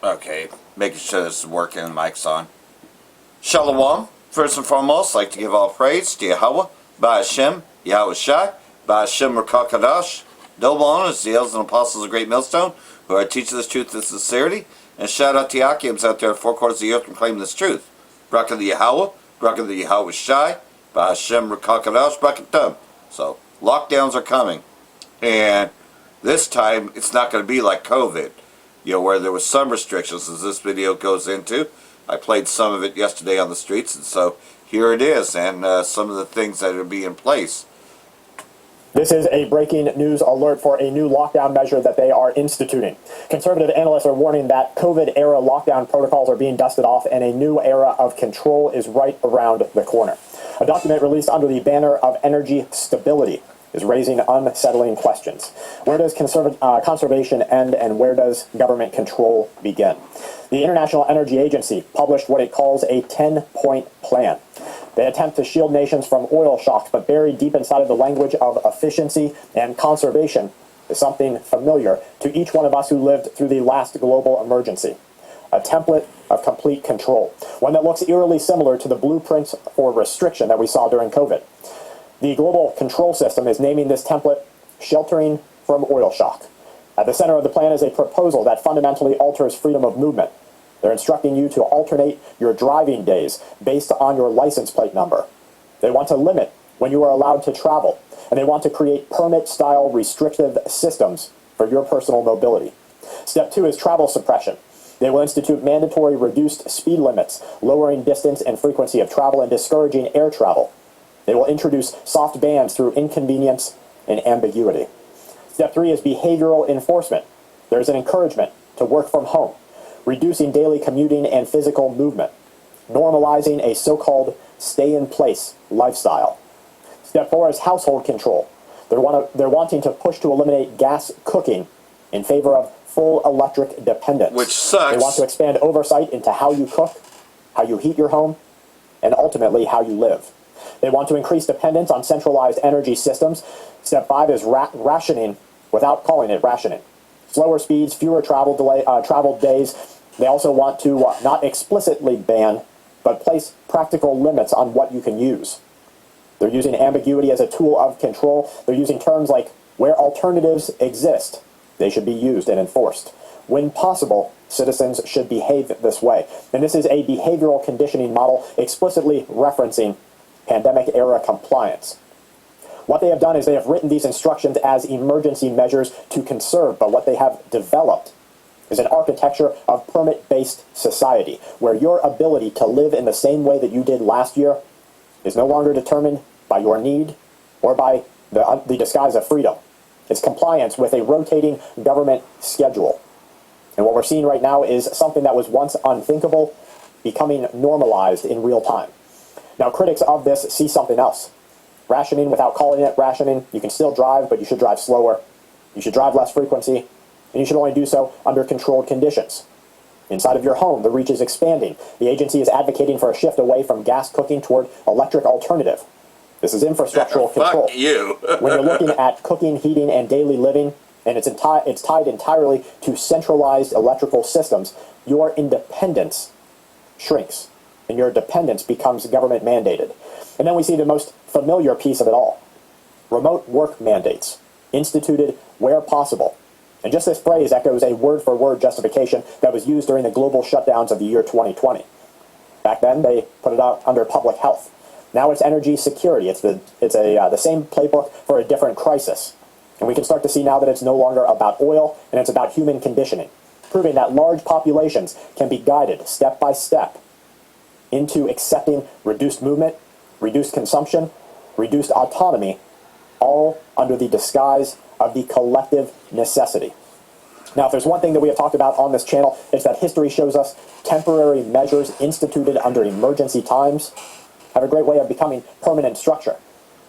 Okay, making sure this is working and the mic's on. Shalom. First and foremost, I'd like to give all praise to Yahweh, Ba'Hashem, Yahweh Shai, Ba'Hashem Rakakadash, noble owners, the elders and apostles of Great Millstone, who are teaching this truth with sincerity, and shout out to Yakims out there at four quarters of the earth proclaiming this truth. Brakah the Yahweh, Brakah the Yahweh Shai, Ba'Hashem Rakakadash, Brakatum. So, lockdowns are coming. And this time, it's not going to be like COVID, where there was some restrictions, as this video goes into. I played some of it yesterday on the streets, and so here it is, and some of the things that will be in place. This is a breaking news alert for a new lockdown measure that they are instituting. Conservative analysts are warning that COVID-era lockdown protocols are being dusted off and a new era of control is right around the corner. A document released under the banner of energy stability is raising unsettling questions. Where does conservation end and where does government control begin? The International Energy Agency published what it calls a 10-point plan. They attempt to shield nations from oil shocks, but buried deep inside of the language of efficiency and conservation is something familiar to each one of us who lived through the last global emergency. A template of complete control, one that looks eerily similar to the blueprints for restriction that we saw during COVID. The global control system is naming this template Sheltering from Oil Shock. At the center of the plan is a proposal that fundamentally alters freedom of movement. They're instructing you to alternate your driving days based on your license plate number. They want to limit when you are allowed to travel, and they want to create permit-style restrictive systems for your personal mobility. Step 2 is travel suppression. They will institute mandatory reduced speed limits, lowering distance and frequency of travel and discouraging air travel. They will introduce soft bans through inconvenience and ambiguity. Step 3 is behavioral enforcement. There's an encouragement to work from home, reducing daily commuting and physical movement, normalizing a so-called stay-in-place lifestyle. Step 4 is household control. They're wanting to push to eliminate gas cooking in favor of full electric dependence. Which sucks. They want to expand oversight into how you cook, how you heat your home, and ultimately how you live. They want to increase dependence on centralized energy systems. Step 5 is rationing without calling it rationing. Slower speeds, fewer travel days. They also want to not explicitly ban, but place practical limits on what you can use. They're using ambiguity as a tool of control. They're using terms like where alternatives exist, they should be used and enforced. When possible, citizens should behave this way. And this is a behavioral conditioning model explicitly referencing pandemic-era compliance. What they have done is they have written these instructions as emergency measures to conserve, but what they have developed is an architecture of permit-based society, where your ability to live in the same way that you did last year is no longer determined by your need or by the disguise of freedom. It's compliance with a rotating government schedule. And what we're seeing right now is something that was once unthinkable becoming normalized in real time. Now, critics of this see something else. Rationing without calling it rationing. You can still drive, but you should drive slower. You should drive less frequency, and you should only do so under controlled conditions. Inside of your home, the reach is expanding. The agency is advocating for a shift away from gas cooking toward electric alternative. This is infrastructural control. Fuck you. When you're looking at cooking, heating, and daily living, and it's tied entirely to centralized electrical systems, your independence shrinks, and your dependence becomes government mandated. And then we see the most familiar piece of it all. Remote work mandates, instituted where possible. And just this phrase echoes a word-for-word justification that was used during the global shutdowns of the year 2020. Back then, they put it out under public health. Now it's energy security. It's the same playbook for a different crisis. And we can start to see now that it's no longer about oil, and it's about human conditioning, proving that large populations can be guided step by step into accepting reduced movement, reduced consumption, reduced autonomy, all under the disguise of the collective necessity. Now, if there's one thing that we have talked about on this channel, it's that history shows us temporary measures instituted under emergency times have a great way of becoming permanent structure.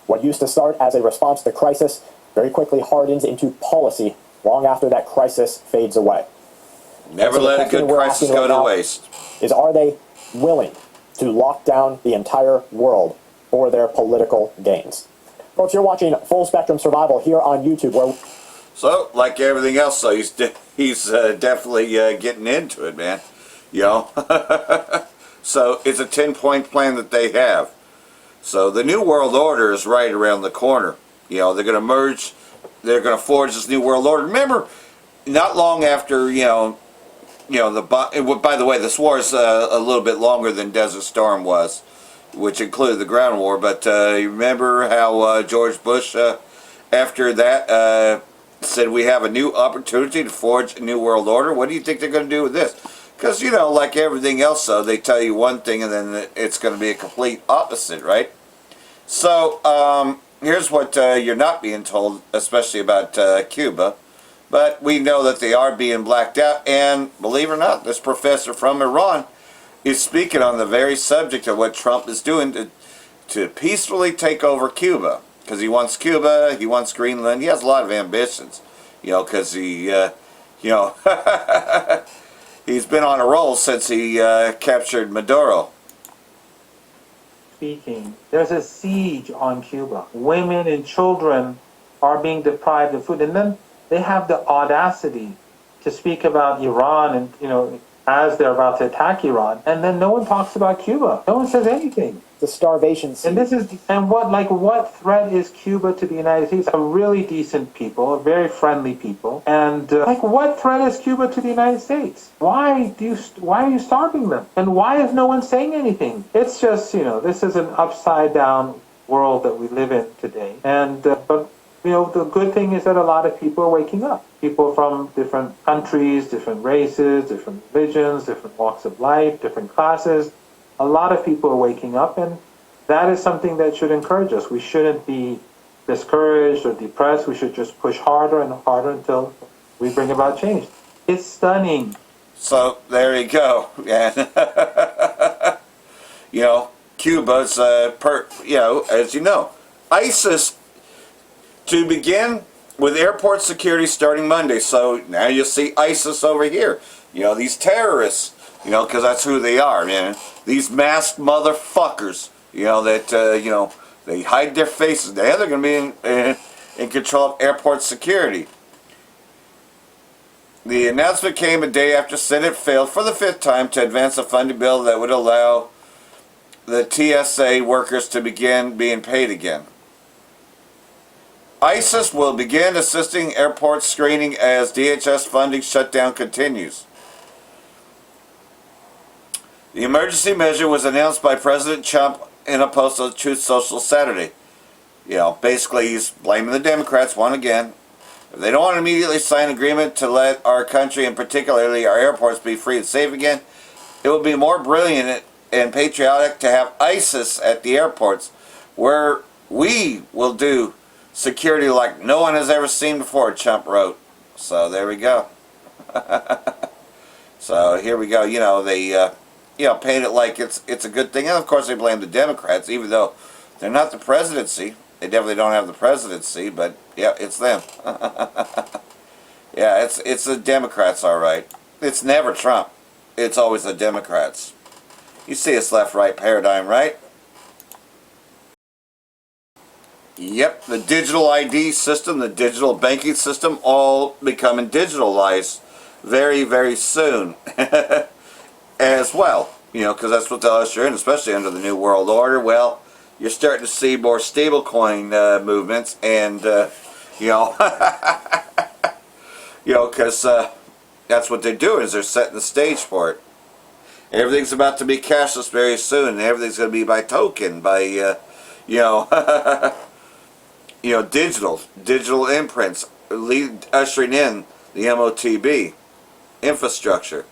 What used to start as a response to crisis very quickly hardens into policy long after that crisis fades away. Never let a good crisis go to waste. Is, are they willing to lock down the entire world for their political gains? Folks, you're watching Full Spectrum Survival here on YouTube, where So, like everything else, so he's definitely getting into it, man. You know? So, it's a 10-point plan that they have. So, the New World Order is right around the corner. You know, they're going to merge, they're going to forge this New World Order. Remember, not long after, by the way, this war is a little bit longer than Desert Storm was, which included the ground war. But you remember how George Bush, after that, said we have a new opportunity to forge a new world order? What do you think they're going to do with this? Because, like everything else, so they tell you one thing and then it's going to be a complete opposite, right? So, here's what you're not being told, especially about Cuba. But we know that they are being blacked out, and believe it or not, this professor from Iran is speaking on the very subject of what Trump is doing to peacefully take over Cuba. Because he wants Cuba, he wants Greenland, he has a lot of ambitions, because he, he's been on a roll since he captured Maduro. Speaking, there's a siege on Cuba. Women and children are being deprived of food, and then they have the audacity to speak about Iran and, as they're about to attack Iran, and then no one talks about Cuba. No one says anything. The starvation siege. And what threat is Cuba to the United States? A really decent people, a very friendly people, and what threat is Cuba to the United States? Why are you starving them? And why is no one saying anything? It's just, this is an upside down world that we live in today. And but the good thing is that a lot of people are waking up. People from different countries, different races, different religions, different walks of life, different classes. A lot of people are waking up, and that is something that should encourage us. We shouldn't be discouraged or depressed. We should just push harder and harder until we bring about change. It's stunning. So, there you go. Cuba's, as you know, ISIS, to begin with airport security starting Monday. So now you'll see ISIS over here. These terrorists, because that's who they are, man. These masked motherfuckers, that, they hide their faces. Now they're going to be in control of airport security. The announcement came a day after Senate failed for the 5th time to advance a funding bill that would allow the TSA workers to begin being paid again. ISIS will begin assisting airport screening as DHS funding shutdown continues. The emergency measure was announced by President Trump in a post on Truth Social Saturday. Basically he's blaming the Democrats once again. If they don't want to immediately sign an agreement to let our country and particularly our airports be free and safe again, it would be more brilliant and patriotic to have ISIS at the airports, where we will do security like no one has ever seen before, Trump wrote. So there we go. So here we go. They paint it like it's a good thing, and of course they blame the Democrats, even though they're not the presidency. They definitely don't have the presidency, but yeah, it's them. Yeah, it's the Democrats, all right. It's never Trump. It's always the Democrats. You see this left-right paradigm, right? Yep, the digital ID system, the digital banking system, all becoming digitalized very, very soon as well. Because that's what they'll usher in, especially under the New World Order. Well, you're starting to see more stablecoin movements, and because that's what they're doing, is they're setting the stage for it. Everything's about to be cashless very soon, and everything's going to be by token, by digital imprints, ushering in the MOTB infrastructure.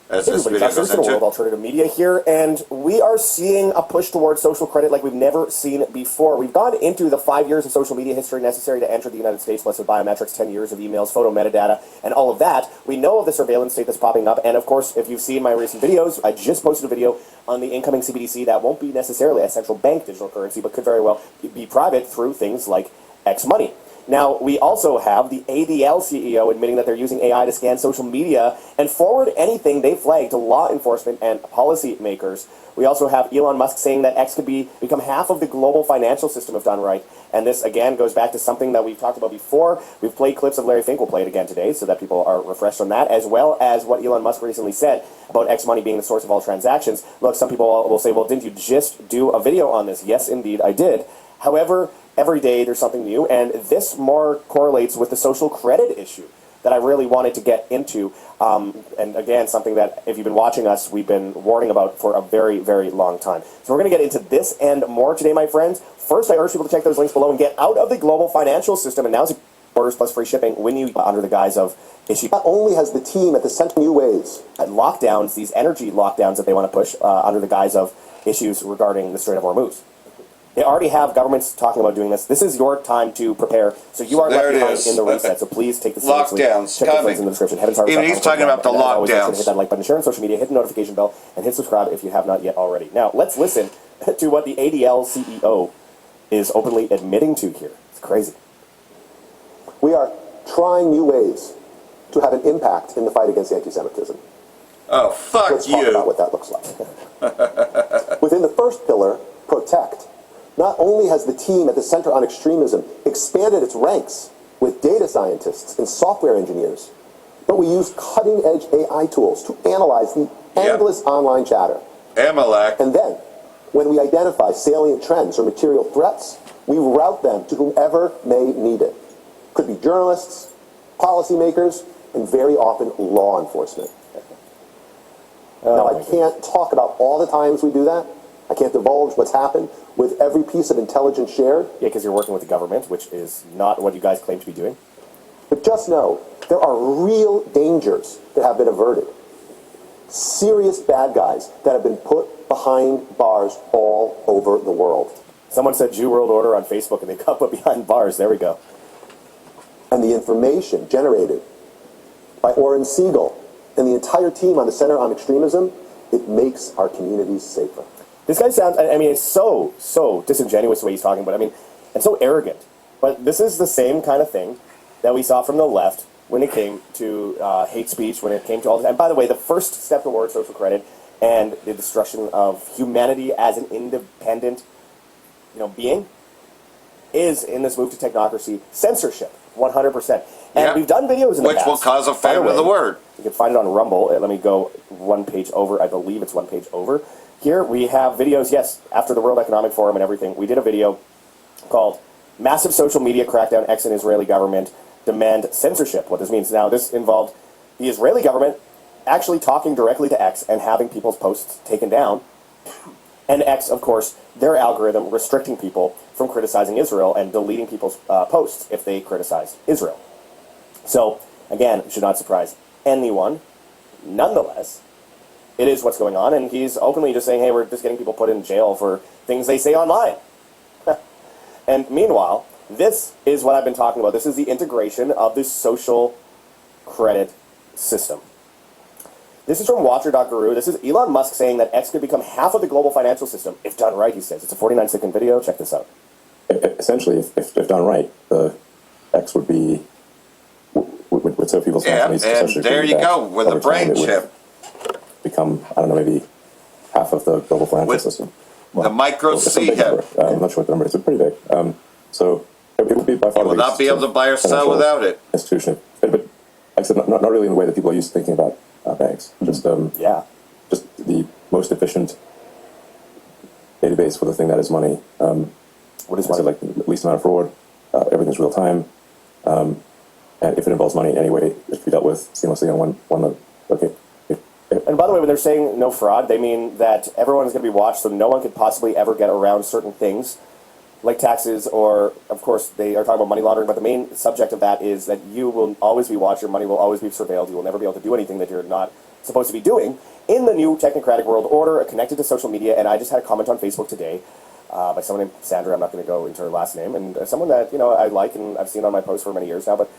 As this video goes into the world of alternative media here, and we are seeing a push towards social credit like we've never seen before. We've gone into the 5 years of social media history necessary to enter the United States, list of biometrics, 10 years of emails, photo metadata, and all of that. We know of the surveillance state that's popping up, and of course, if you've seen my recent videos, I just posted a video on the incoming CBDC that won't be necessarily a central bank digital currency, but could very well be private through things like X Money. Now, we also have the ADL CEO admitting that they're using AI to scan social media and forward anything they flag to law enforcement and policy makers. We also have Elon Musk saying that X could become half of the global financial system if done right. And this, again, goes back to something that we've talked about before. We've played clips of Larry Fink. We'll play it again today so that people are refreshed on that, as well as what Elon Musk recently said about X money being the source of all transactions. Look, some people will say, well, didn't you just do a video on this? Yes, indeed, I did. However, every day there's something new, and this more correlates with the social credit issue that I really wanted to get into. And again, something that, if you've been watching us, we've been warning about for a very, very long time. So we're going to get into this and more today, my friends. First, I urge people to check those links below and get out of the global financial system. And now's orders plus free shipping when you under the guise of issue. Not only has the team at the center new ways Lockdowns, these energy lockdowns that they want to push under the guise of issues regarding the Strait of Hormuz. They already have governments talking about doing this. This is your time to prepare, so you are left behind in the reset. So please take the lockdowns. Check the links in the description. Even he's talking about the lockdowns. Hit that like button, share on social media, hit the notification bell, and hit subscribe if you have not yet already. Now, let's listen to what the ADL CEO is openly admitting to here. It's crazy. we are trying new ways to have an impact in the fight against anti-Semitism. Oh, fuck Let's you. talk about what that looks like. Within the first pillar, protect, not only has the team at the Center on Extremism expanded its ranks with data scientists and software engineers, but we use cutting-edge AI tools to analyze the endless online chatter. Amalek. And then, when we identify salient trends or material threats, we route them to whomever may need it. Could be journalists, policymakers, and very often law enforcement. Now, I can't talk about all the times we do that. I can't divulge what's happened with every piece of intelligence shared. Yeah, because you're working with the government, which is not what you guys claim to be doing. But just know, there are real dangers that have been averted. Serious bad guys that have been put behind bars all over the world. Someone said Jew World Order on Facebook and they got put behind bars. There we go. And the information generated by Oren Siegel and the entire team on the Center on Extremism, it makes our communities safer. This guy sounds, I mean, it's so disingenuous the way he's talking, but I mean, and so arrogant. But this is the same kind of thing that we saw from the left when it came to hate speech, when it came to all this. And by the way, the first step toward social credit and the destruction of humanity as an independent, being is in this move to technocracy, censorship, 100%. And we've done videos in the past. Which will cause a famine of the word. You can find it on Rumble. Let me go one page over. I believe it's one page over. Here we have videos, yes, after the World Economic Forum and everything. We did a video called Massive Social Media Crackdown, X and Israeli Government Demand Censorship. What this means now, this involved the Israeli government actually talking directly to X and having people's posts taken down. And X, of course, their algorithm restricting people from criticizing Israel and deleting people's posts if they criticize Israel. So, again, it should not surprise anyone. Nonetheless, it is what's going on, and he's openly just saying, hey, we're just getting people put in jail for things they say online. And meanwhile, this is what I've been talking about. This is the integration of this social credit system. This is from Watcher.guru. This is Elon Musk saying that X could become half of the global financial system, if done right, he says. It's a 49-second video. Check this out. Essentially, if done right, the X would be would serve people's companies. And there you go, with a brain chip. Become, I don't know, maybe half of the global financial system. The micro C hip. I'm not sure what the number is. It's pretty big. So it would be by far You will not be able to buy or sell without it. Institution. But like I said, not really in the way that people are used to thinking about banks. Just just the most efficient database for the thing that is money. What is money? Like the least amount of fraud. Everything's real time. And if it involves money in any way, it should be dealt with seamlessly on one node. Okay. And by the way, when they're saying no fraud, they mean that everyone is going to be watched, so no one could possibly ever get around certain things, like taxes, or, of course, they are talking about money laundering, but the main subject of that is that you will always be watched, your money will always be surveilled, you will never be able to do anything that you're not supposed to be doing in the new technocratic world order connected to social media. And I just had a comment on Facebook today by someone named Sandra. I'm not going to go into her last name, and someone that, I like and I've seen on my posts for many years now, but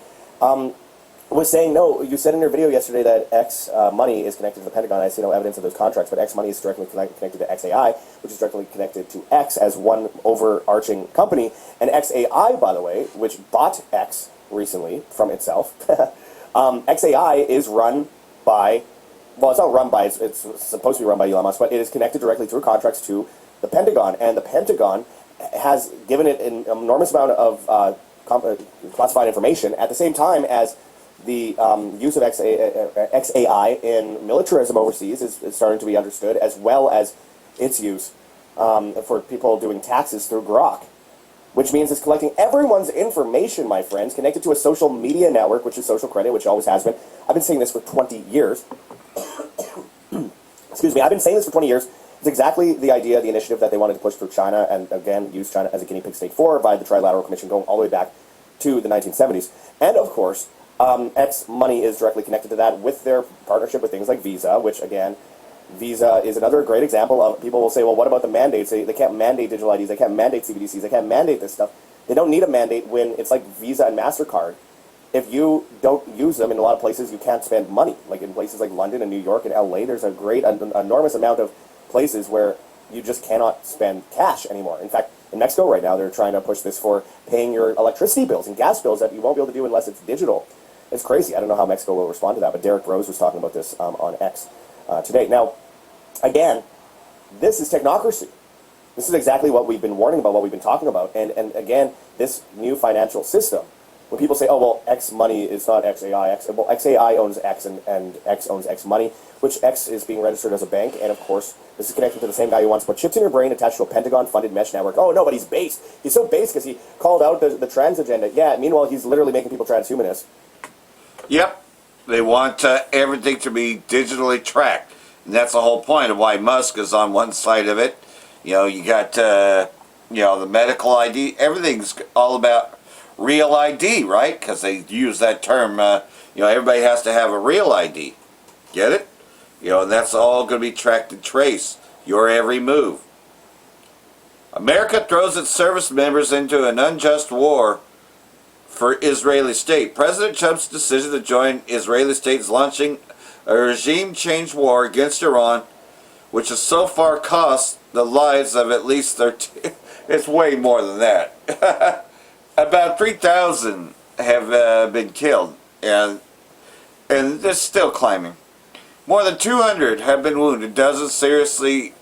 was saying, no, you said in your video yesterday that X money is connected to the Pentagon. I see no evidence of those contracts, but X money is directly connected to XAI, which is directly connected to X as one overarching company. And XAI, by the way, which bought X recently from itself, XAI is run by, well, it's not run by, it's supposed to be run by Elon Musk, but it is connected directly through contracts to the Pentagon. And the Pentagon has given it an enormous amount of classified information at the same time as the use of XAI in militarism overseas is starting to be understood, as well as its use for people doing taxes through Grok, which means it's collecting everyone's information, my friends, connected to a social media network, which is social credit, which always has been. I've been saying this for 20 years. Excuse me, I've been saying this for 20 years. It's exactly the idea, the initiative that they wanted to push through China, and again, use China as a guinea pig state for by the Trilateral Commission going all the way back to the 1970s. And of course, X money is directly connected to that with their partnership with things like Visa, which again, Visa is another great example of, people will say, well, what about the mandates? They can't mandate digital IDs, they can't mandate CBDCs, they can't mandate this stuff. They don't need a mandate when it's like Visa and MasterCard. If you don't use them in a lot of places, you can't spend money. Like in places like London and New York and LA, there's a great, enormous amount of places where you just cannot spend cash anymore. In fact, in Mexico right now, they're trying to push this for paying your electricity bills and gas bills that you won't be able to do unless it's digital. It's crazy. I don't know how Mexico will respond to that, but Derek Rose was talking about this on X today. Now, again, this is technocracy. This is exactly what we've been warning about, what we've been talking about. And again, this new financial system, when people say, oh, well, X money is not XAI, well, XAI owns X and X owns X money, which X is being registered as a bank. And of course, this is connected to the same guy who wants to put chips in your brain attached to a Pentagon-funded mesh network. Oh, no, but he's based. He's so based because he called out the trans agenda. Yeah, meanwhile, he's literally making people transhumanists. Yep. They want everything to be digitally tracked. And that's the whole point of why Musk is on one side of it. You know, you got, you know, the medical ID. Everything's all about real ID, right? Because they use that term, you know, everybody has to have a real ID. Get it? You know, and that's all going to be tracked and traced. Your every move. America throws its service members into an unjust war for Israeli state. President Trump's decision to join Israeli states launching a regime change war against Iran, which has so far cost the lives of at least 13. It's way more than that. About 3,000 have been killed, and they're still climbing. More than 200 have been wounded, dozens seriously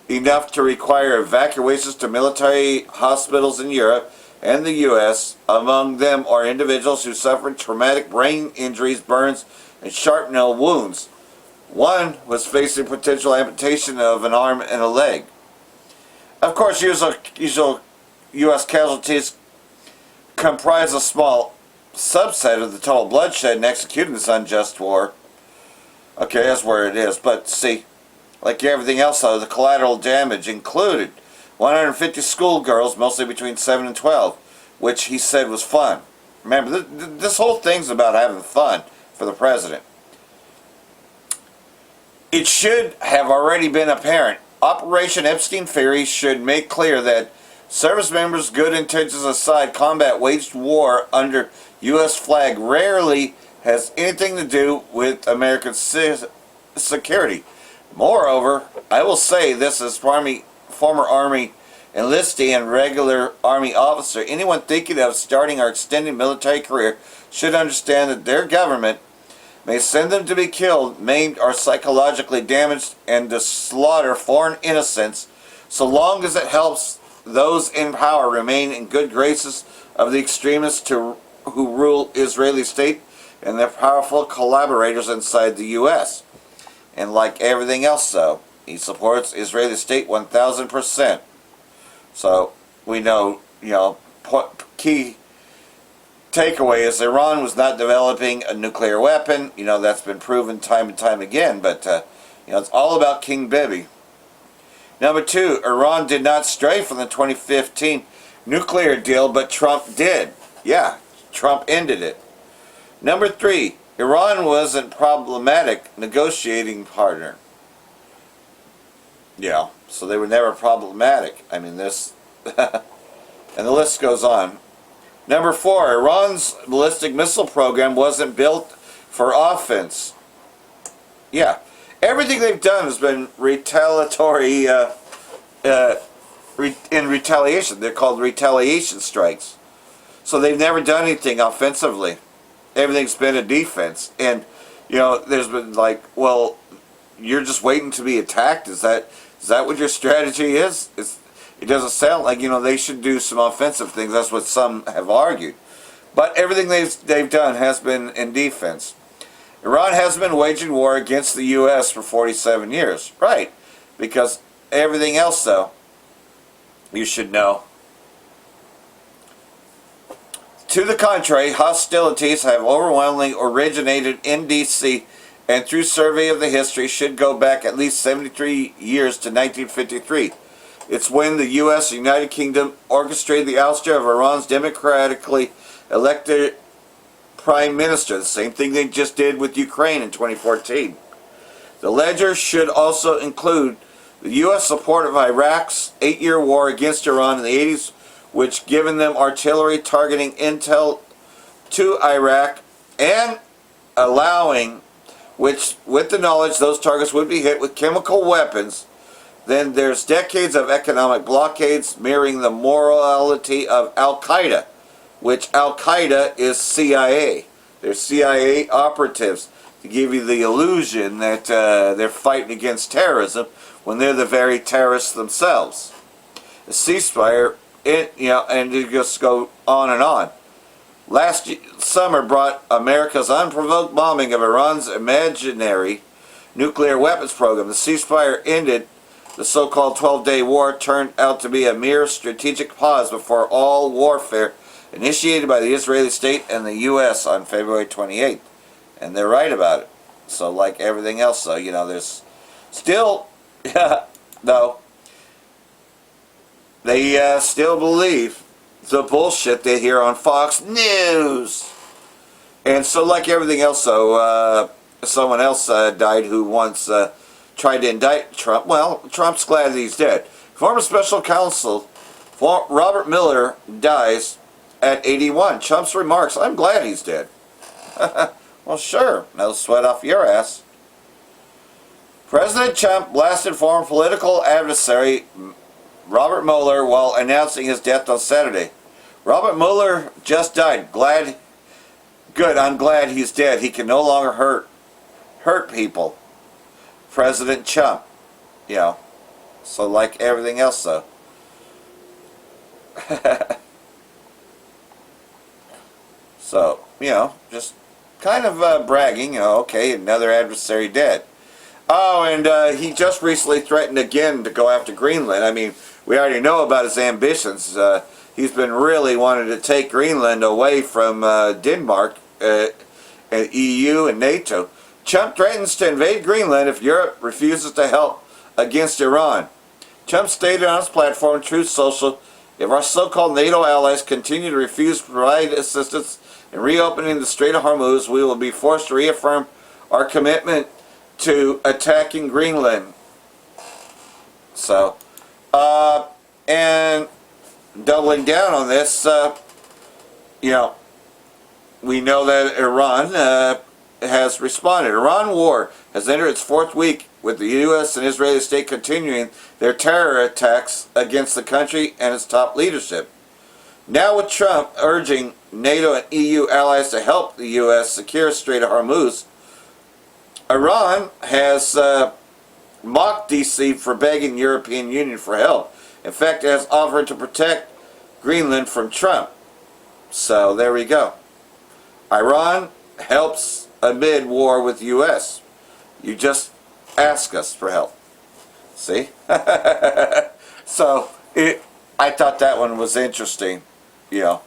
enough to require evacuations to military hospitals in Europe and the U.S. Among them are individuals who suffered traumatic brain injuries, burns, and shrapnel wounds. One was facing potential amputation of an arm and a leg. Of course, usual U.S. casualties comprise a small subset of the total bloodshed and executing this unjust war. Okay, that's where it is. But see, like everything else, though, the collateral damage included 150 schoolgirls, mostly between 7 and 12, which he said was fun. Remember, this whole thing's about having fun for the president. It should have already been apparent. Operation Epstein Theory should make clear that service members, good intentions aside, combat waged war under U.S. flag rarely has anything to do with American security. Moreover, I will say this as former Army enlistee and regular Army officer, anyone thinking of starting or extending military career should understand that their government may send them to be killed, maimed, or psychologically damaged and to slaughter foreign innocents, so long as it helps those in power remain in good graces of the extremists who rule Israeli state and their powerful collaborators inside the U.S. And like everything else, though, he supports Israeli state 1,000%. So we know, you know, key takeaway is Iran was not developing a nuclear weapon. You know, that's been proven time and time again. But, you know, it's all about King Bibi. Number 2, Iran did not stray from the 2015 nuclear deal, but Trump did. Yeah, Trump ended it. Number 3, Iran wasn't problematic negotiating partner. Yeah, so they were never problematic. I mean, this, and the list goes on. Number 4, Iran's ballistic missile program wasn't built for offense. Yeah. Everything they've done has been retaliatory in retaliation. They're called retaliation strikes. So they've never done anything offensively. Everything's been a defense. And, you know, there's been like, well, you're just waiting to be attacked? Is that what your strategy is? It doesn't sound like, you know, they should do some offensive things. That's what some have argued. But everything they've done has been in defense. Iran has been waging war against the U.S. for 47 years. Right. Because everything else, though, you should know. To the contrary, hostilities have overwhelmingly originated in D.C. and through survey of the history should go back at least 73 years to 1953. It's when the U.S. and United Kingdom orchestrated the ouster of Iran's democratically elected prime minister. The same thing they just did with Ukraine in 2014. The ledger should also include the U.S. support of Iraq's 8-year war against Iran in the 80s, which given them artillery targeting intel to Iraq and allowing which, with the knowledge those targets would be hit with chemical weapons. Then there's decades of economic blockades mirroring the morality of Al-Qaeda, which Al-Qaeda is CIA. They're CIA operatives to give you the illusion that they're fighting against terrorism when they're the very terrorists themselves. The ceasefire, and it just go on and on. Last summer brought America's unprovoked bombing of Iran's imaginary nuclear weapons program. The ceasefire ended the so-called 12-day war, turned out to be a mere strategic pause before all warfare initiated by the Israeli state and the U.S. on February 28th. And they're right about it. So like everything else, though, you know, there's still, no, they still believe the bullshit they hear on Fox News. And so like everything else, though, someone else died who once tried to indict Trump. Well, Trump's glad that he's dead. Former special counsel Robert Mueller dies at 81. Trump's remarks, I'm glad he's dead. Well, sure. No sweat off your ass. President Trump blasted former political adversary Robert Mueller while announcing his death on Saturday. Robert Mueller just died. Good, I'm glad he's dead. He can no longer hurt people. President Trump. You know. So like everything else, though. So, you know, just kind of bragging, you know, okay, another adversary dead. Oh, and he just recently threatened again to go after Greenland. I mean, we already know about his ambitions. He's been really wanting to take Greenland away from Denmark, and EU and NATO. Trump threatens to invade Greenland if Europe refuses to help against Iran. Trump stated on his platform, Truth Social, if our so-called NATO allies continue to refuse to provide assistance in reopening the Strait of Hormuz, we will be forced to reaffirm our commitment to attacking Greenland. So, and doubling down on this, you know, we know that Iran has responded. Iran war has entered its 4th week with the U.S. and Israeli state continuing their terror attacks against the country and its top leadership. Now with Trump urging NATO and EU allies to help the U.S. secure Strait of Hormuz, Iran has mocked D.C. for begging European Union for help. In fact, it has offered to protect Greenland from Trump. So there we go. Iran helps amid war with the U.S. You just ask us for help. See? So I thought that one was interesting. You know,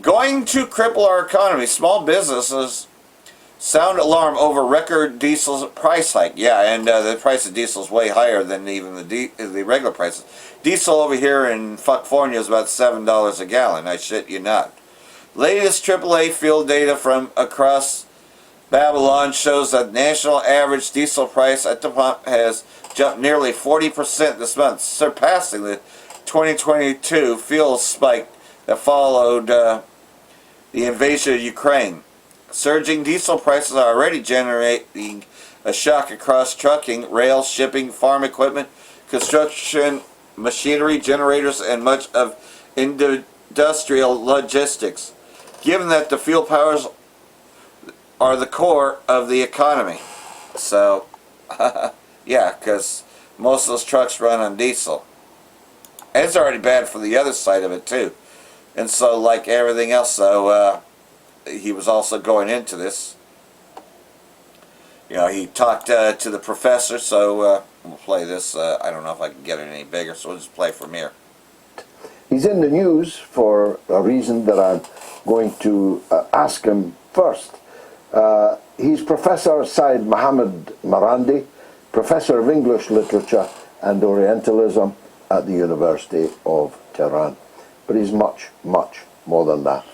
going to cripple our economy. Small businesses sound alarm over record diesel price hike. Yeah, and the price of diesel is way higher than even the regular prices. Diesel over here in California is about $7 a gallon. I shit you not. Latest AAA fuel data from across Babylon shows that national average diesel price at the pump has jumped nearly 40% this month, surpassing the 2022 fuel spike that followed the invasion of Ukraine. Surging diesel prices are already generating a shock across trucking, rail, shipping, farm equipment, construction, machinery, generators, and much of industrial logistics, given that the fuel powers are the core of the economy. So, yeah, because most of those trucks run on diesel. And it's already bad for the other side of it, too. And so, like everything else, though, he was also going into this. You know, he talked to the professor, so we'll play this. I don't know if I can get it any bigger, so we'll just play from here. He's in the news for a reason that I'm going to ask him first. He's Professor Said Mohammed Marandi, Professor of English Literature and Orientalism at the University of Tehran. But he's much, much more than that.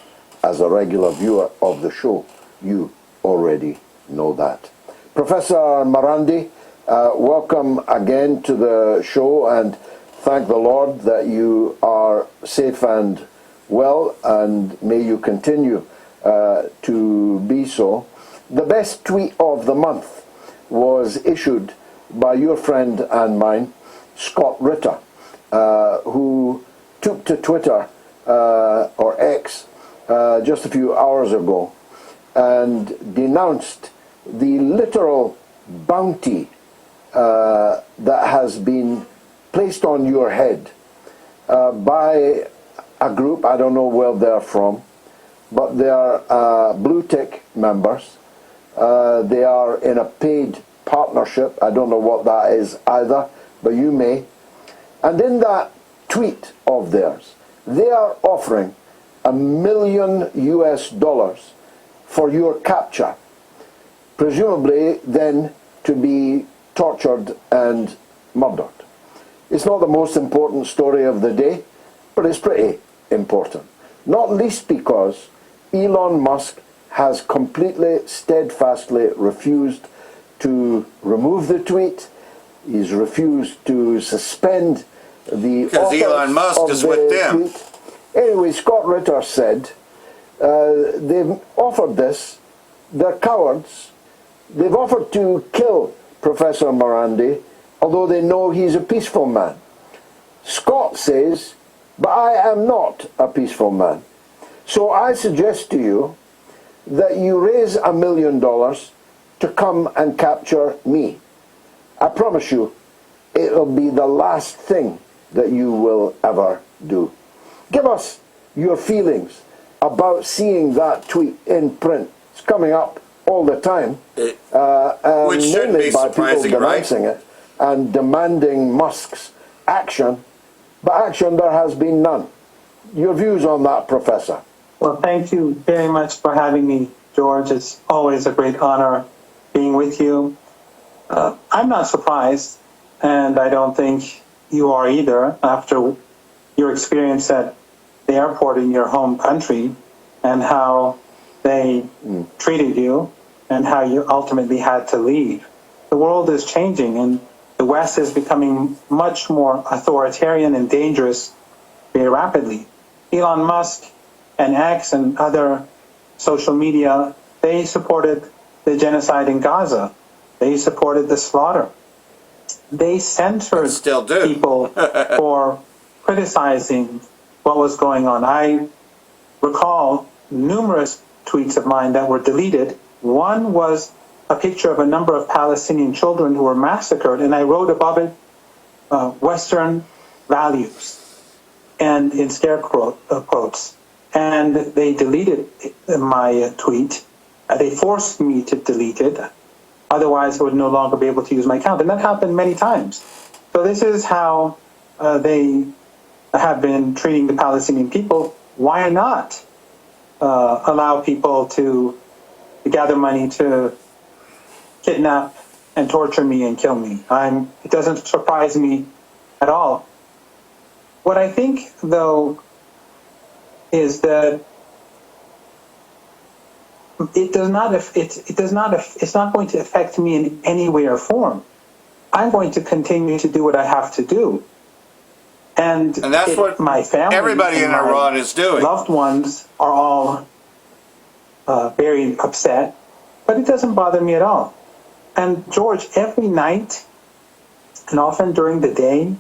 As a regular viewer of the show, you already know that. Professor Marandi, welcome again to the show, and thank the Lord that you are safe and well, and may you continue to be so. The best tweet of the month was issued by your friend and mine, Scott Ritter, who took to Twitter, or X, just a few hours ago, and denounced the literal bounty that has been placed on your head by a group, I don't know where they're from, but they are blue tick members. They are in a paid partnership. I don't know what that is either, but you may. And in that tweet of theirs, they are offering $1 million US for your capture, presumably then to be tortured and murdered. It's not the most important story of the day, but it's pretty important. Not least because Elon Musk has completely, steadfastly refused to remove the tweet. He's refused to suspend the because Elon Musk is with them. Tweet. Anyway, Scott Ritter said they've offered this. They're cowards. They've offered to kill Professor Marandi, although they know he's a peaceful man. Scott says, but I am not a peaceful man. So I suggest to you that you raise $1 million to come and capture me. I promise you, it'll be the last thing that you will ever do. Give us your feelings about seeing that tweet in print. It's coming up all the time, Which shouldn't mainly be by people surprising, right? denouncing it and demanding Musk's action, but action there has been none. Your views on that, Professor? Well, thank you very much for having me, George. It's always a great honor being with you. I'm not surprised, and I don't think you are either, after your experience at the airport in your home country and how they treated you and how you ultimately had to leave. The world is changing, and the West is becoming much more authoritarian and dangerous very rapidly. Elon Musk and X and other social media, they supported the genocide in Gaza. They supported the slaughter. They censored people for criticizing what was going on. I recall numerous tweets of mine that were deleted. One was a picture of a number of Palestinian children who were massacred, and I wrote above it, Western values, and in scare quotes. And they deleted my tweet. They forced me to delete it. Otherwise, I would no longer be able to use my account. And that happened many times. So this is how they have been treating the Palestinian people. Why not allow people to gather money to kidnap and torture me and kill me? It doesn't surprise me at all. What I think, though, is that it's not going to affect me in any way or form. I'm going to continue to do what I have to do. And that's what my family, everybody in Iran is doing. Loved ones are all very upset, but it doesn't bother me at all. And George, every night, and often during the day,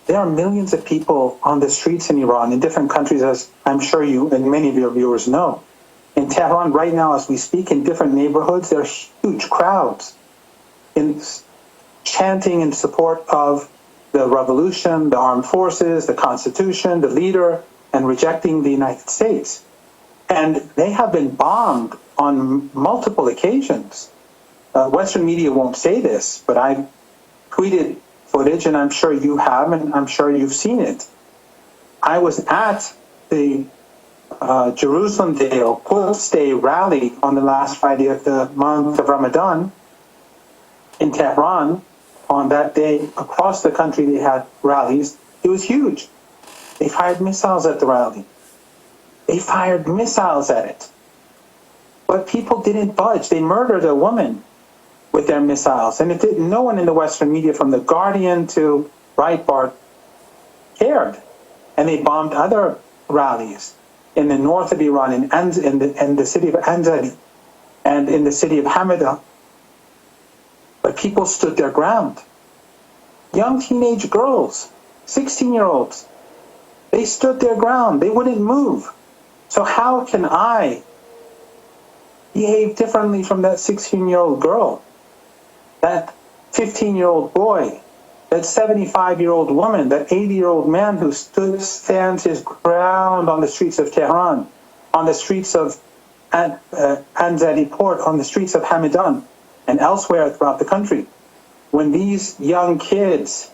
there are millions of people on the streets in Iran, in different countries, as I'm sure you and many of your viewers know. In Tehran, right now, as we speak, in different neighborhoods, there are huge crowds chanting in support of the revolution, the armed forces, the Constitution, the leader, and rejecting the United States. And they have been bombed on multiple occasions. Western media won't say this, but I've tweeted footage, and I'm sure you have, and I'm sure you've seen it. I was at the Jerusalem Day or Quds Day rally on the last Friday of the month of Ramadan in Tehran. On that day, across the country, they had rallies. It was huge. They fired missiles at the rally. They fired missiles at it. But people didn't budge. They murdered a woman with their missiles. And no one in the Western media, from The Guardian to Breitbart, cared. And they bombed other rallies in the north of Iran, in the city of Anzali, and in the city of Hamida. But people stood their ground. Young teenage girls, 16-year-olds, they stood their ground. They wouldn't move. So how can I behave differently from that 16-year-old girl, that 15-year-old boy, that 75-year-old woman, that 80-year-old man who stands his ground on the streets of Tehran, on the streets of Anzali Port, on the streets of Hamadan, and elsewhere throughout the country, when these young kids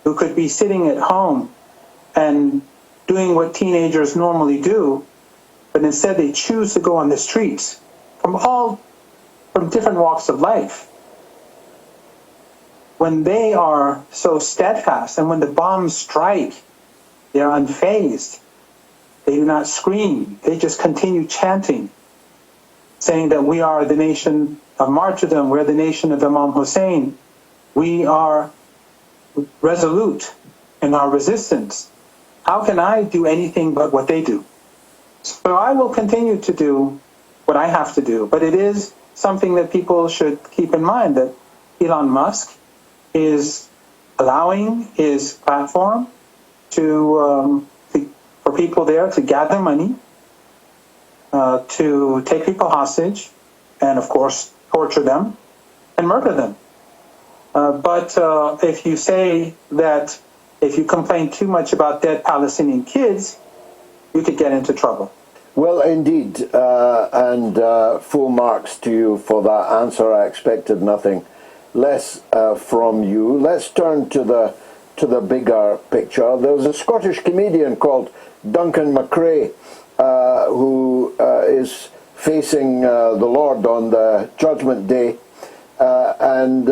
who could be sitting at home and doing what teenagers normally do, but instead they choose to go on the streets from different walks of life. When they are so steadfast, and when the bombs strike, they are unfazed. They do not scream. They just continue chanting, saying that we are the nation of martyrdom, we're the nation of Imam Hussein. We are resolute in our resistance. How can I do anything but what they do? So I will continue to do what I have to do, but it is something that people should keep in mind, that Elon Musk is allowing his platform for people there to gather money, to take people hostage, and of course torture them and murder them. But if you say that if you complain too much about dead Palestinian kids, you could get into trouble. Well, indeed, and full marks to you for that answer. I expected nothing less from you. Let's turn to the bigger picture. There's a Scottish comedian called Duncan McRae who is facing the Lord on the Judgment Day, and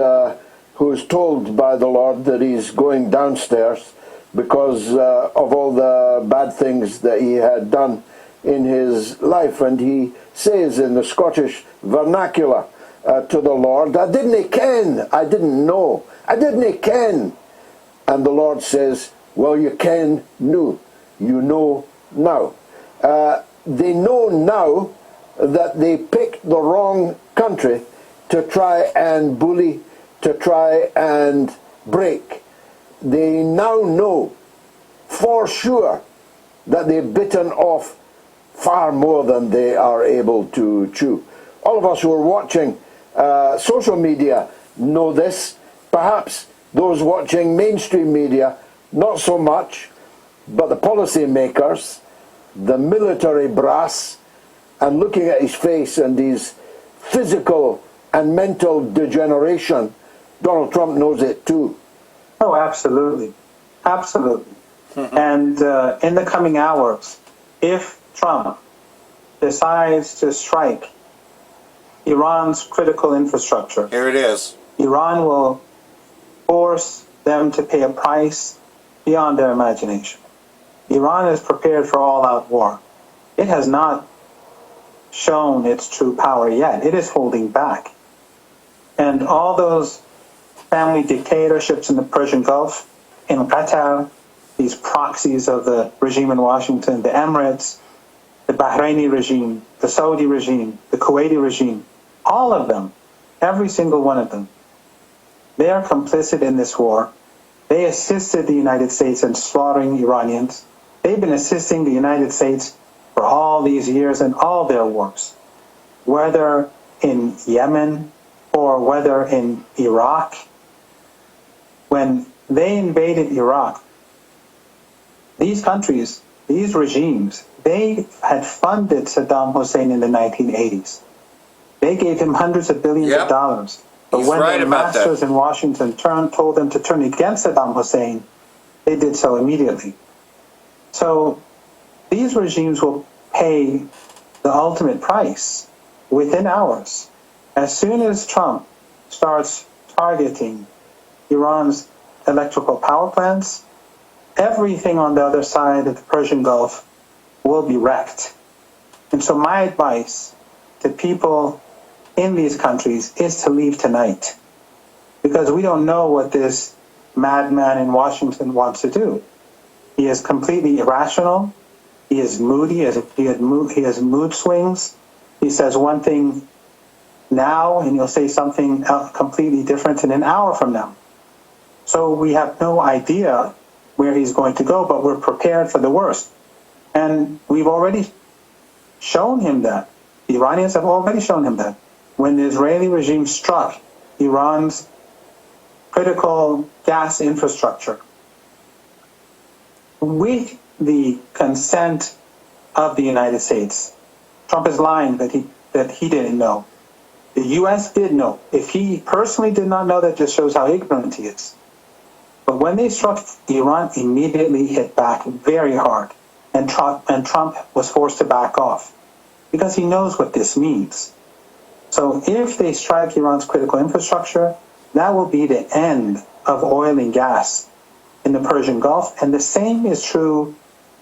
who is told by the Lord that he's going downstairs because of all the bad things that he had done in his life. And he says in the Scottish vernacular to the Lord, I didn't ken, I didn't know, I didn't ken. And the Lord says, well, you ken now, you know now. They know now that they picked the wrong country to try and bully, to try and break. They now know for sure that they've bitten off far more than they are able to chew. All of us who are watching social media know this. Perhaps those watching mainstream media, not so much, but the policy makers, the military brass, and looking at his face and his physical and mental degeneration, Donald Trump knows it too. Oh, absolutely. Absolutely. And in the coming hours, if Trump decides to strike Iran's critical infrastructure, Here it is. Iran will force them to pay a price beyond their imagination. Iran is prepared for all-out war. It has not shown its true power yet. It is holding back. And all those family dictatorships in the Persian Gulf, in Qatar, these proxies of the regime in Washington, the Emirates, the Bahraini regime, the Saudi regime, the Kuwaiti regime, all of them, every single one of them, they are complicit in this war. They assisted the United States in slaughtering Iranians. They've been assisting the United States for all these years in all their wars, whether in Yemen or whether in Iraq. When they invaded Iraq, these countries, these regimes, they had funded Saddam Hussein in the 1980s. They gave him hundreds of billions of dollars. But He's when right their about masters that. in Washington told them to turn against Saddam Hussein, they did so immediately. So these regimes will pay the ultimate price within hours. As soon as Trump starts targeting Iran's electrical power plants, everything on the other side of the Persian Gulf will be wrecked. And so my advice to people in these countries is to leave tonight, because we don't know what this madman in Washington wants to do. He is completely irrational. He is moody. He has mood swings. He says one thing now, and he'll say something completely different in an hour from now. So we have no idea where he's going to go, but we're prepared for the worst. And we've already shown him that. The Iranians have already shown him that. When the Israeli regime struck Iran's critical gas infrastructure, with the consent of the United States, Trump is lying that he didn't know. The U.S. did know. If he personally did not know, that just shows how ignorant he is. But when they struck, Iran immediately hit back very hard, and Trump was forced to back off because he knows what this means. So if they strike Iran's critical infrastructure, that will be the end of oil and gas in the Persian Gulf. And the same is true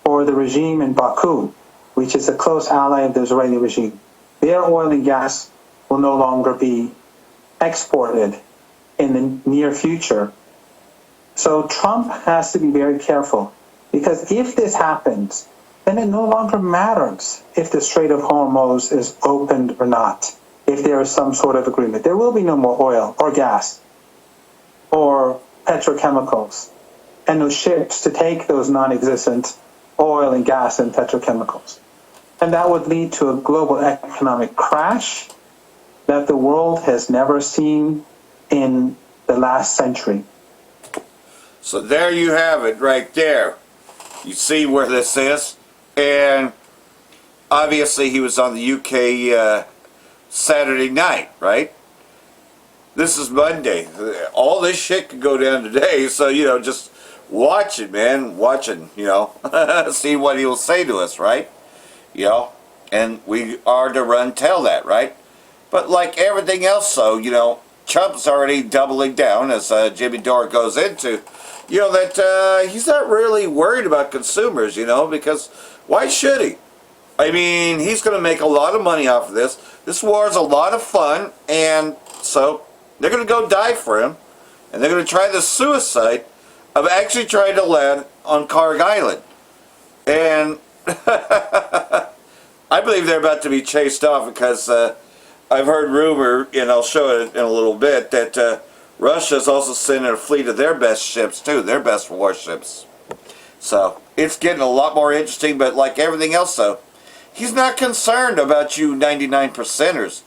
for the regime in Baku, which is a close ally of the Israeli regime. Their oil and gas will no longer be exported in the near future. So Trump has to be very careful, because if this happens, then it no longer matters if the Strait of Hormuz is opened or not. If there is some sort of agreement, there will be no more oil or gas or petrochemicals and no ships to take those non-existent oil and gas and petrochemicals. And that would lead to a global economic crash that the world has never seen in the last century. So there you have it right there. You see where this is? And obviously he was on the UK Saturday night, right? This is Monday. All this shit could go down today, so, just watch it, man. Watching, see what he'll say to us, right? And we are to run tell that, right? But like everything else, so, Trump's already doubling down, as Jimmy Dore goes into, that he's not really worried about consumers, because why should he? I mean, he's going to make a lot of money off of this. This war is a lot of fun, and so they're going to go die for him, and they're going to try the suicide of actually trying to land on Karg Island. And I believe they're about to be chased off, because I've heard rumor, and I'll show it in a little bit, that Russia's also sending a fleet of their best ships too, their best warships. So it's getting a lot more interesting, but like everything else though, he's not concerned about you 99%ers.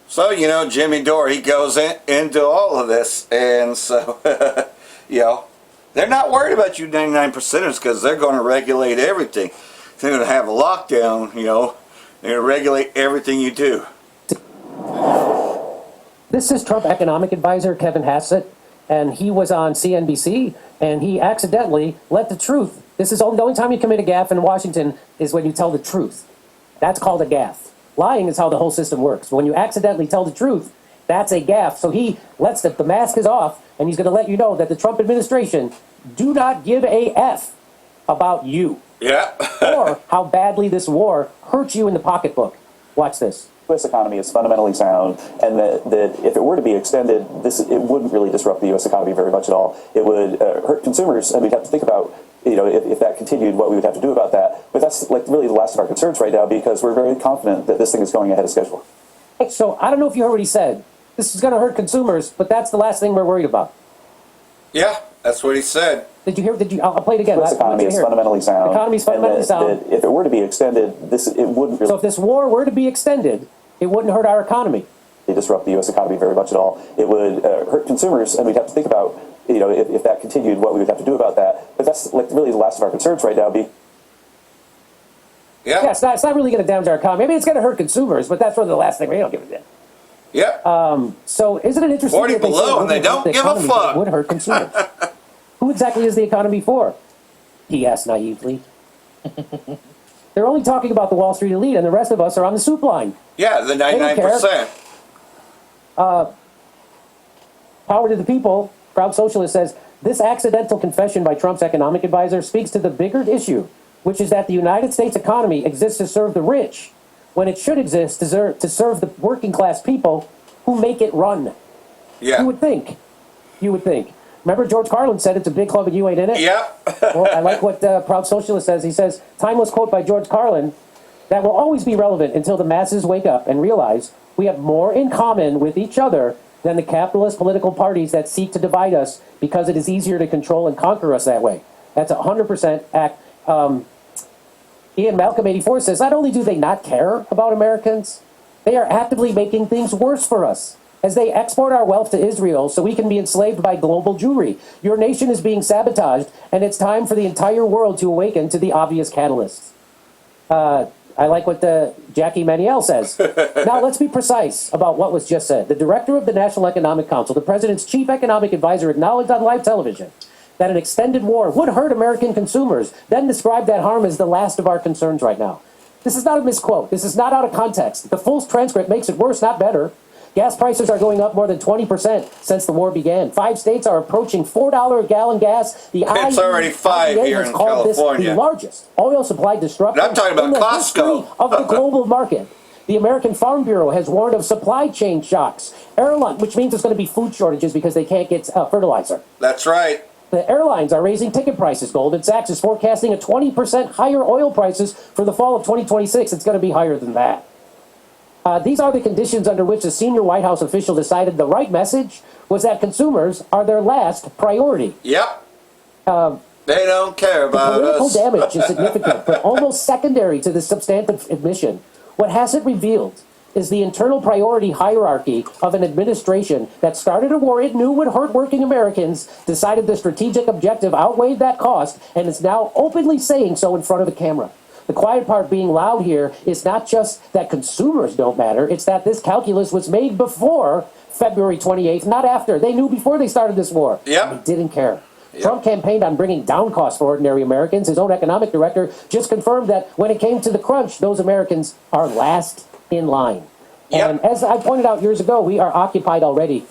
So, Jimmy Dore, he goes into all of this, and so, they're not worried about you 99%ers, because they're going to regulate everything. They're going to have a lockdown, they're going to regulate everything you do. This is Trump economic advisor Kevin Hassett, and he was on CNBC, and he accidentally let the truth. This is the only time you commit a gaffe in Washington is when you tell the truth. That's called a gaffe. Lying is how the whole system works. When you accidentally tell the truth, that's a gaffe. So he lets the mask is off, and he's going to let you know that the Trump administration do not give a F about you. Yeah. Or how badly this war hurts you in the pocketbook. Watch this. The U.S. economy is fundamentally sound, and that if it were to be extended, it wouldn't really disrupt the U.S. economy very much at all. It would hurt consumers, and we'd have to think about if that continued, what we would have to do about that. But that's like really the last of our concerns right now, because we're very confident that this thing is going ahead of schedule. So I don't know if you heard what he said. This is going to hurt consumers, but that's the last thing we're worried about. Yeah, that's what he said. Did you hear? I'll play it again. The economy is fundamentally sound. The economy is fundamentally sound. That if it were to be extended, it wouldn't really So if this war were to be extended, it wouldn't hurt our economy. disrupt the U.S. economy very much at all. It would hurt consumers, and we'd have to think about, if that continued, what we would have to do about that. But that's like really the last of our concerns right now. Yeah. It's not really going to damage our economy. I mean, it's going to hurt consumers, but that's really the last thing. We don't give a damn. Yep. So isn't it interesting 40 that they below say and they don't the give a economy fuck. would hurt consumers? Who exactly is the economy for? He asked naively. They're only talking about the Wall Street elite, and the rest of us are on the soup line. Yeah, the 99%. Power to the people, Proud Socialist says, this accidental confession by Trump's economic advisor speaks to the bigger issue, which is that the United States economy exists to serve the rich, when it should exist to serve the working class people who make it run. Yeah. You would think. Remember George Carlin said it's a big club and you ain't in it? Yep. Well, I like what Proud Socialist says. He says, timeless quote by George Carlin, that will always be relevant until the masses wake up and realize we have more in common with each other than the capitalist political parties that seek to divide us because it is easier to control and conquer us that way. That's 100% act. Ian Malcolm 84 says, not only do they not care about Americans, they are actively making things worse for us as they export our wealth to Israel so we can be enslaved by global Jewry. Your nation is being sabotaged, and it's time for the entire world to awaken to the obvious catalysts. I like what Jackie Maniel says. Now, let's be precise about what was just said. The director of the National Economic Council, the president's chief economic advisor, acknowledged on live television that an extended war would hurt American consumers, then described that harm as the last of our concerns right now. This is not a misquote. This is not out of context. The full transcript makes it worse, not better. Gas prices are going up more than 20% since the war began. 5 states are approaching $4 a gallon gas. It's already 5 here in California. This the largest oil supply disruption I'm talking about in the Costco. history of the global market. The American Farm Bureau has warned of supply chain shocks. Which means there's going to be food shortages because they can't get fertilizer. That's right. The airlines are raising ticket prices. Goldman Sachs is forecasting a 20% higher oil prices for the fall of 2026. It's going to be higher than that. These are the conditions under which a senior White House official decided the right message was that consumers are their last priority. Yep. They don't care about the political us. damage is significant, but almost secondary to the substantive admission. What hasn't revealed is the internal priority hierarchy of an administration that started a war it knew would hurt working Americans, decided the strategic objective outweighed that cost, and is now openly saying so in front of the camera. The quiet part being loud here is not just that consumers don't matter, it's that this calculus was made before February 28th, not after. They knew before they started this war. Yep. They didn't care. Yep. Trump campaigned on bringing down costs for ordinary Americans. His own economic director just confirmed that when it came to the crunch, those Americans are last in line. Yep. And as I pointed out years ago, we are occupied already.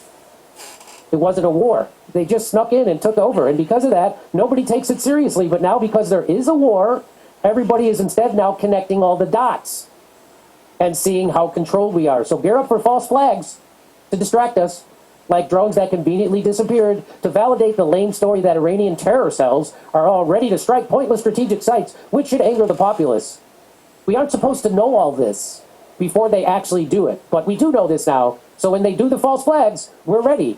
It wasn't a war. They just snuck in and took over. And because of that, nobody takes it seriously. But now because there is a war, everybody is instead now connecting all the dots and seeing how controlled we are. So gear up for false flags to distract us, like drones that conveniently disappeared, to validate the lame story that Iranian terror cells are all ready to strike pointless strategic sites, which should anger the populace. We aren't supposed to know all this before they actually do it, but we do know this now, so when they do the false flags, we're ready.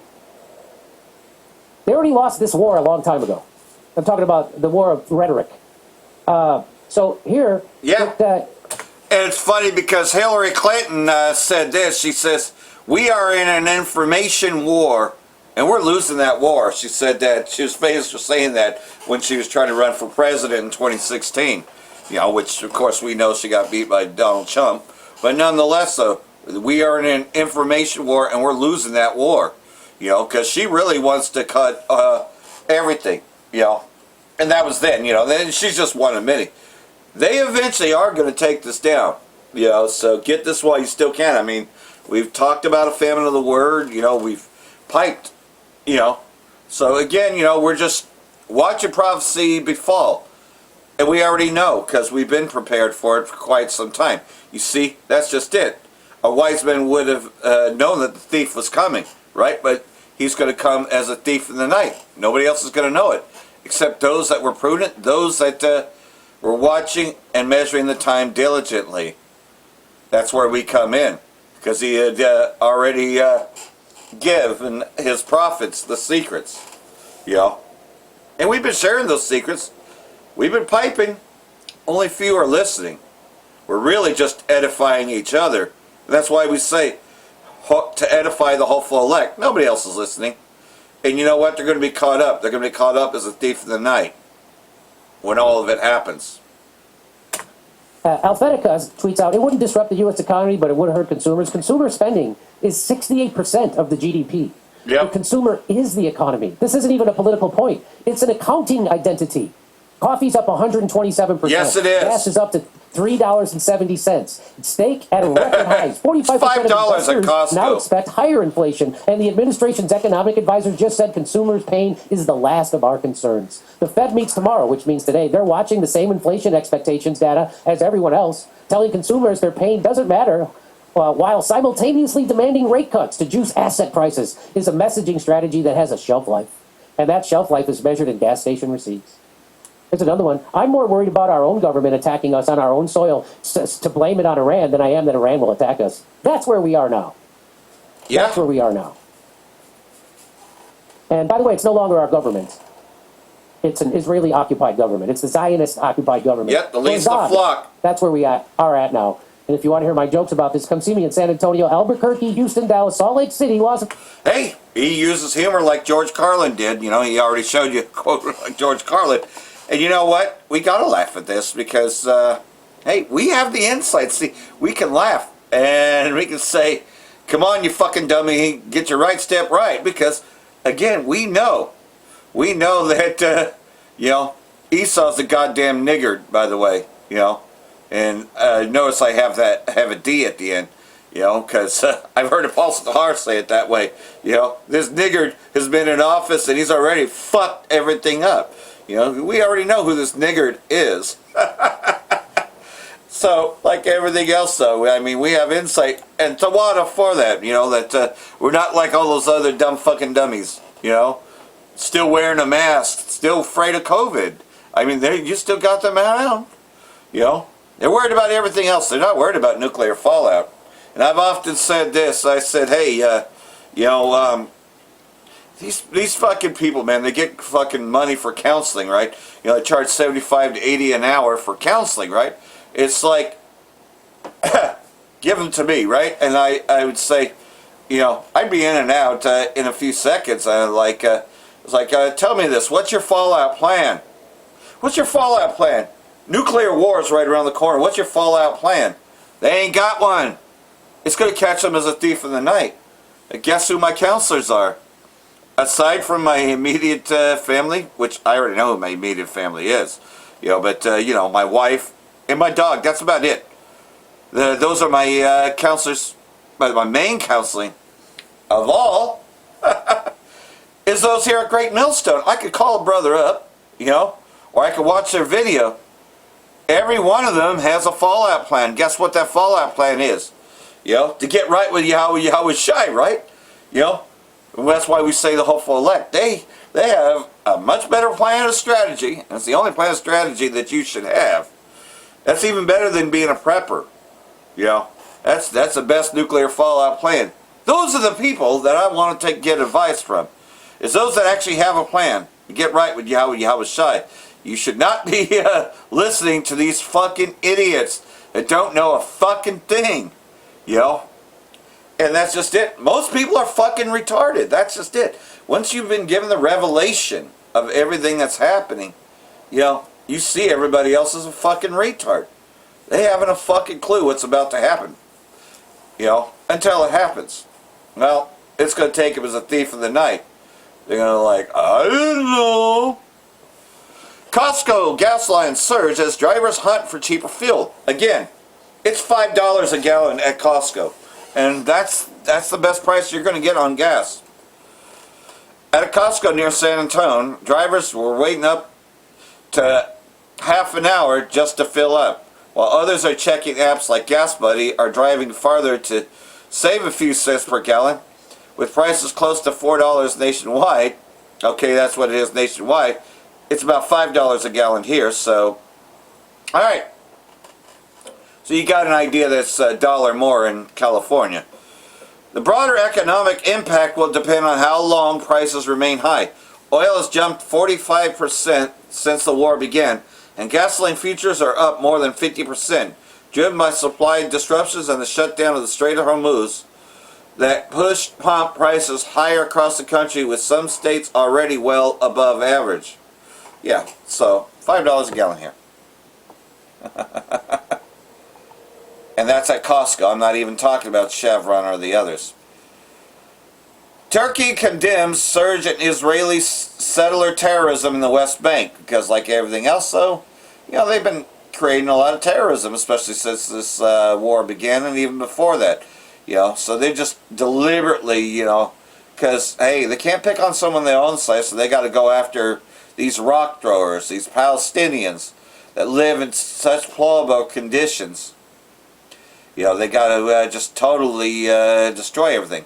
They already lost this war a long time ago. I'm talking about the war of rhetoric. So here, Yeah. And it's funny because Hillary Clinton said this. She says, we are in an information war, and we're losing that war. She said that. She was famous for saying that when she was trying to run for president in 2016, which, of course, we know she got beat by Donald Trump. But nonetheless, we are in an information war, and we're losing that war, because she really wants to cut everything, And that was then, then she's just one of many. They eventually are going to take this down, so get this while you still can. I mean, we've talked about a famine of the word, we've piped, So again, we're just watching prophecy befall. And we already know, because we've been prepared for it for quite some time. You see, that's just it. A wise man would have known that the thief was coming, right? But he's going to come as a thief in the night. Nobody else is going to know it. except those that were prudent, those that were watching and measuring the time diligently. That's where we come in, because he had already given his prophets the secrets, you know. And we've been sharing those secrets. We've been piping. Only few are listening. We're really just edifying each other. And that's why we say to edify the hopeful elect. Nobody else is listening. And you know what? They're going to be caught up. They're going to be caught up as a thief in the night when all of it happens. Alphatica tweets out, it wouldn't disrupt the U.S. economy, but it would hurt consumers. Consumer spending is 68% of the GDP. Yep. The consumer is the economy. This isn't even a political point. It's an accounting identity. Coffee's up 127%. Yes, it is. Gas is up to $3.70. Steak at a record highs. 45% of $5 at investors Costco. now expect higher inflation, and the administration's economic advisor just said consumers' pain is the last of our concerns. The Fed meets tomorrow, which means today they're watching the same inflation expectations data as everyone else, telling consumers their pain doesn't matter, while simultaneously demanding rate cuts to juice asset prices is a messaging strategy that has a shelf life. And that shelf life is measured in gas station receipts. Here's another one. I'm more worried about our own government attacking us on our own soil to blame it on Iran than I am that Iran will attack us. That's where we are now. Yeah. That's where we are now. And by the way, it's no longer our government. It's an Israeli-occupied government. It's the Zionist-occupied government. Yep, the least of the flock. That's where we are at now. And if you want to hear my jokes about this, come see me in San Antonio, Albuquerque, Houston, Dallas, Salt Lake City, Los Angeles. Hey, he uses humor like George Carlin did. You know, he already showed you a quote like George Carlin. And you know what? We got to laugh at this because, hey, we have the insight. See, we can laugh and we can say, come on, you fucking dummy, get your right step right. Because, again, we know that, you know, Esau's a goddamn niggard, by the way, you know. And notice I have a D at the end, you know, because I've heard Apostle Tahar say it that way. You know, this niggard has been in office and he's already fucked everything up. You know, we already know who this niggard is. So, like everything else, though, I mean, we have insight and tawada for that, you know, that we're not like all those other dumb fucking dummies, you know, still wearing a mask, still afraid of COVID. I mean, you still got them around, you know. They're worried about everything else. They're not worried about nuclear fallout. And I've often said this. I said, hey, you know, these fucking people, man, they get fucking money for counseling, right? You know, they charge $75 to $80 an hour for counseling, right? It's like, give them to me, right? And I would say, you know, I'd be in and out in a few seconds. It's like, tell me this. What's your fallout plan? What's your fallout plan? Nuclear war is right around the corner. What's your fallout plan? They ain't got one. It's going to catch them as a thief in the night. And guess who my counselors are? Aside from my immediate family, which I already know who my immediate family is, you know, but, you know, my wife and my dog, that's about it. Those are my counselors. My main counseling of all is those here at Great Millstone. I could call a brother up, you know, or I could watch their video. Every one of them has a fallout plan. Guess what that fallout plan is? You know, to get right with Yahweh Shai, right? You know, and that's why we say the hopeful elect. They have a much better plan and strategy, and it's the only plan and strategy that you should have. That's even better than being a prepper. You know, that's the best nuclear fallout plan. Those are the people that I want to get advice from. Is those that actually have a plan to get right with Yahweh Shai. You should not be listening to these fucking idiots that don't know a fucking thing. You know? And that's just it. Most people are fucking retarded. That's just it. Once you've been given the revelation of everything that's happening, you know, you see everybody else as a fucking retard. They haven't a fucking clue what's about to happen. You know? Until it happens. Well, it's going to take them as a thief in the night. They're going to like, I don't know. Costco gas lines surge as drivers hunt for cheaper fuel. Again, it's $5 a gallon at Costco. And that's the best price you're going to get on gas. At a Costco near San Antonio, drivers were waiting up to half an hour just to fill up, while others are checking apps like Gas Buddy are driving farther to save a few cents per gallon. With prices close to $4 nationwide, okay, that's what it is nationwide, It's about $5 a gallon here, so, all right. So you got an idea that's a dollar more in California. The broader economic impact will depend on how long prices remain high. Oil has jumped 45% since the war began, and gasoline futures are up more than 50%, driven by supply disruptions and the shutdown of the Strait of Hormuz that pushed pump prices higher across the country, with some states already well above average. Yeah, so $5 a gallon here. And that's at Costco. I'm not even talking about Chevron or the others. Turkey condemns surge in Israeli settler terrorism in the West Bank, because like everything else, though, you know, they've been creating a lot of terrorism, especially since this war began and even before that. You know, so they just deliberately, you know, because, hey, they can't pick on someone on their own side, so they got to go after these rock throwers, these Palestinians that live in such plausible conditions. You know, they got to just totally destroy everything.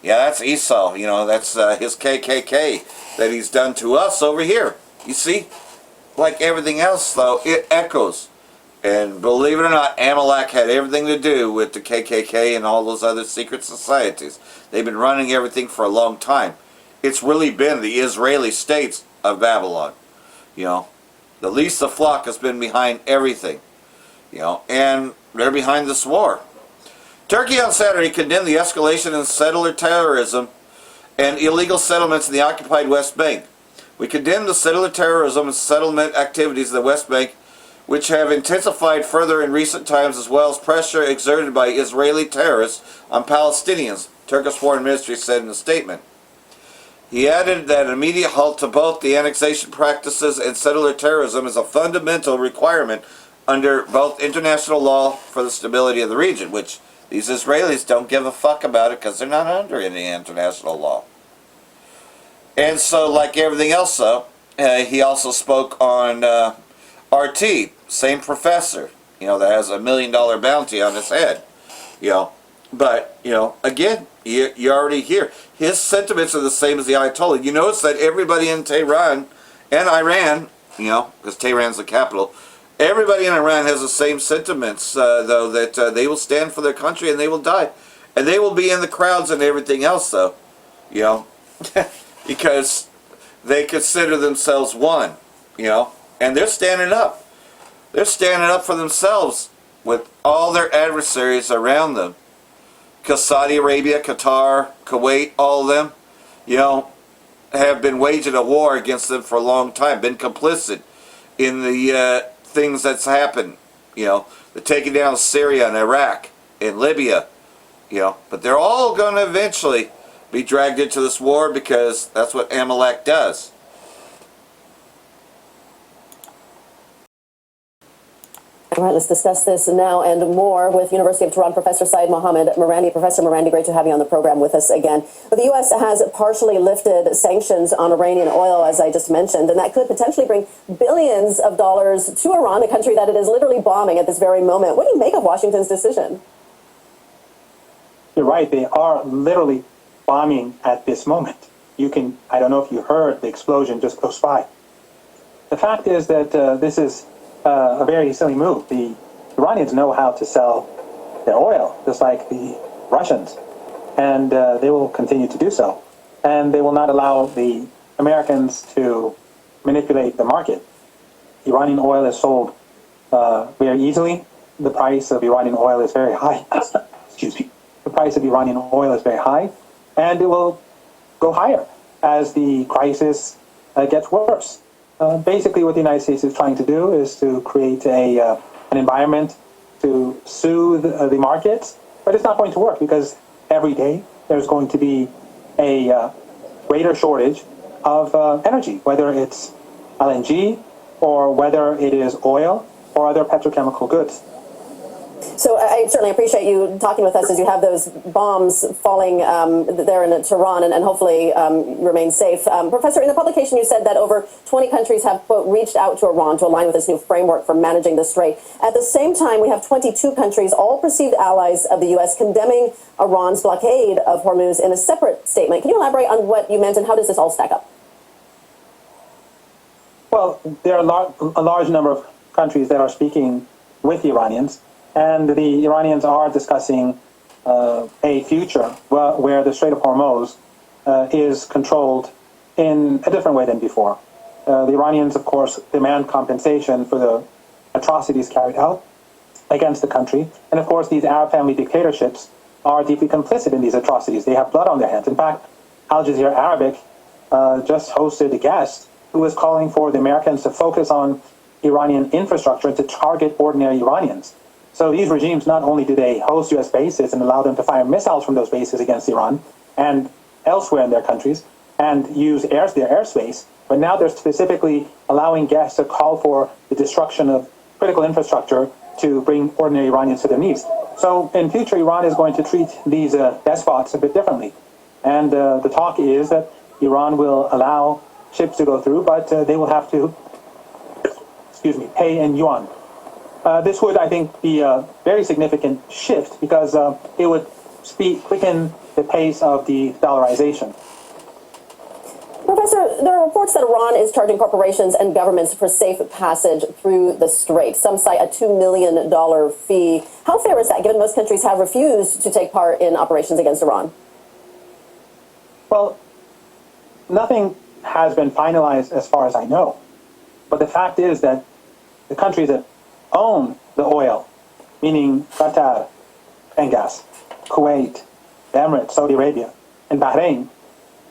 Yeah, that's Esau. You know, that's his KKK that he's done to us over here. You see? Like everything else, though, it echoes. And believe it or not, Amalek had everything to do with the KKK and all those other secret societies. They've been running everything for a long time. It's really been the Israeli states of Babylon. You know, the least the flock has been behind everything. You know, and they're behind this war. Turkey on Saturday condemned the escalation in settler terrorism and illegal settlements in the occupied West Bank. We condemn the settler terrorism and settlement activities in the West Bank, which have intensified further in recent times, as well as pressure exerted by Israeli terrorists on Palestinians, Turkish Foreign Ministry said in a statement. He added that an immediate halt to both the annexation practices and settler terrorism is a fundamental requirement under both international law for the stability of the region, which these Israelis don't give a fuck about it because they're not under any international law. And so, like everything else, though, he also spoke on RT, same professor, you know, that has $1 million bounty on his head, you know. But, you know, again, you already hear his sentiments are the same as the Ayatollah. You notice that everybody in Tehran and Iran, you know, because Tehran's the capital, everybody in Iran has the same sentiments, though, that they will stand for their country and they will die. And they will be in the crowds and everything else, though, you know, because they consider themselves one, you know, and they're standing up. They're standing up for themselves with all their adversaries around them. Because Saudi Arabia, Qatar, Kuwait, all of them, you know, have been waging a war against them for a long time, been complicit in the things that's happened, you know, the taking down Syria and Iraq and Libya, you know, but they're all going to eventually be dragged into this war because that's what Amalek does. All right, let's discuss this now and more with University of Tehran Professor Saeed Mohammed Marandi. Professor Marandi, great to have you on the program with us again. But the U.S. has partially lifted sanctions on Iranian oil, as I just mentioned, and that could potentially bring billions of dollars to Iran, a country that it is literally bombing at this very moment. What do you make of Washington's decision? You're right. They are literally bombing at this moment. I don't know if you heard the explosion just close by. The fact is that this is a very silly move. The Iranians know how to sell their oil, just like the Russians, and they will continue to do so. And they will not allow the Americans to manipulate the market. Iranian oil is sold very easily. The price of Iranian oil is very high. Excuse me. The price of Iranian oil is very high, and it will go higher as the crisis gets worse. Basically, what the United States is trying to do is to create an environment to soothe the markets, but it's not going to work because every day there's going to be a greater shortage of energy, whether it's LNG or whether it is oil or other petrochemical goods. So I certainly appreciate you talking with us as you have those bombs falling there in Tehran and hopefully remain safe. Professor, in the publication you said that over 20 countries have, quote, reached out to Iran to align with this new framework for managing the Strait. At the same time, we have 22 countries, all perceived allies of the U.S., condemning Iran's blockade of Hormuz in a separate statement. Can you elaborate on what you meant and how does this all stack up? Well, Well, there are a large number of countries that are speaking with the Iranians, and the Iranians are discussing a future where the Strait of Hormuz is controlled in a different way than before. The Iranians, of course, demand compensation for the atrocities carried out against the country. And of course, these Arab family dictatorships are deeply complicit in these atrocities. They have blood on their hands. In fact, Al Jazeera Arabic just hosted a guest who was calling for the Americans to focus on Iranian infrastructure and to target ordinary Iranians. So these regimes, not only do they host U.S. bases and allow them to fire missiles from those bases against Iran and elsewhere in their countries and use their airspace, but now they're specifically allowing guests to call for the destruction of critical infrastructure to bring ordinary Iranians to their knees. So in future, Iran is going to treat these despots a bit differently. And the talk is that Iran will allow ships to go through, but they will have to, pay in yuan. This would, I think, be a very significant shift because it would quicken the pace of the dollarization. Professor, there are reports that Iran is charging corporations and governments for safe passage through the strait. Some cite a $2 million fee. How fair is that, given most countries have refused to take part in operations against Iran? Well, nothing has been finalized as far as I know. But the fact is that the countries that own the oil, meaning Qatar and gas, Kuwait, the Emirates, Saudi Arabia, and Bahrain,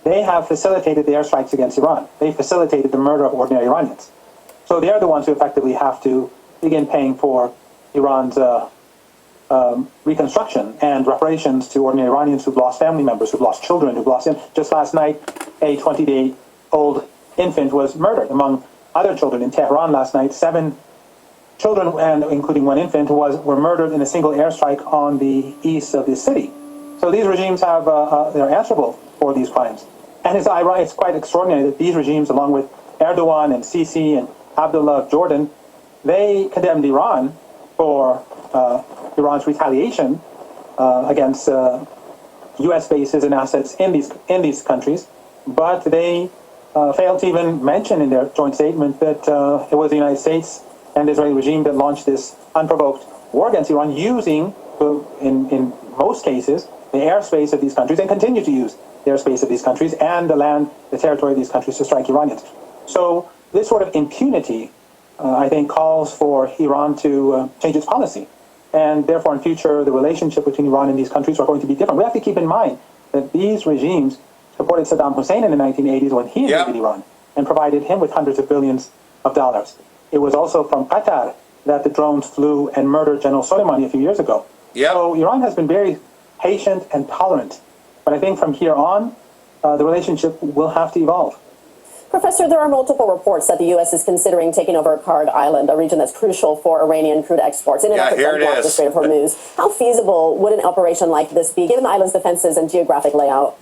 they have facilitated the airstrikes against Iran. They facilitated the murder of ordinary Iranians. So they're the ones who effectively have to begin paying for Iran's reconstruction and reparations to ordinary Iranians who've lost family members, who've lost children, who've lost... Just last night, a 20-day-old infant was murdered. Among other children in Tehran last night, 7 children, and including 1 infant, were murdered in a single airstrike on the east of the city. So these regimes have they're answerable for these crimes. And it's quite extraordinary that these regimes, along with Erdogan and Sisi and Abdullah of Jordan, they condemned Iran for Iran's retaliation against U.S. bases and assets in these countries, but they failed to even mention in their joint statement that it was the United States and the Israeli regime that launched this unprovoked war against Iran, using, in most cases, the airspace of these countries, and continue to use the airspace of these countries and the territory of these countries to strike Iranians. So this sort of impunity, I think, calls for Iran to change its policy. And therefore, in future, the relationship between Iran and these countries are going to be different. We have to keep in mind that these regimes supported Saddam Hussein in the 1980s when he invaded Iran and provided him with hundreds of billions of dollars. It was also from Qatar that the drones flew and murdered General Soleimani a few years ago. So Iran has been very patient and tolerant. But I think from here on, the relationship will have to evolve. Professor, there are multiple reports that the U.S. is considering taking over Karg Island, a region that's crucial for Iranian crude exports, in an effort to unblock the Strait of Hormuz. How feasible would an operation like this be, given the island's defenses and geographic layout?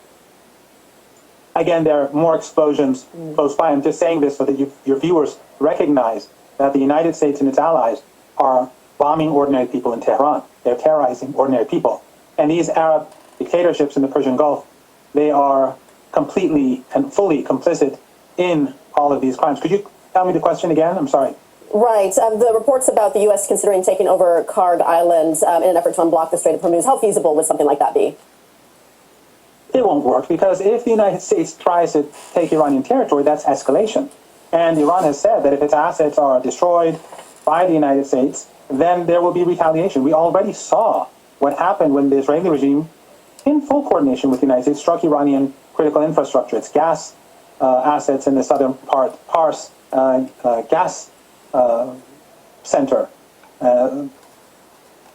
Again, there are more explosions close by. I'm just saying this so that your viewers recognize that the United States and its allies are bombing ordinary people in Tehran. They're terrorizing ordinary people. And these Arab dictatorships in the Persian Gulf, they are completely and fully complicit in all of these crimes. Could you tell me the question again? I'm sorry. Right. The reports about the U.S. considering taking over Karg Island in an effort to unblock the Strait of Hormuz, how feasible would something like that be? It won't work, because if the United States tries to take Iranian territory, that's escalation. And Iran has said that if its assets are destroyed by the United States, then there will be retaliation. We already saw what happened when the Israeli regime, in full coordination with the United States, struck Iranian critical infrastructure, its gas assets in the southern part, Pars gas center.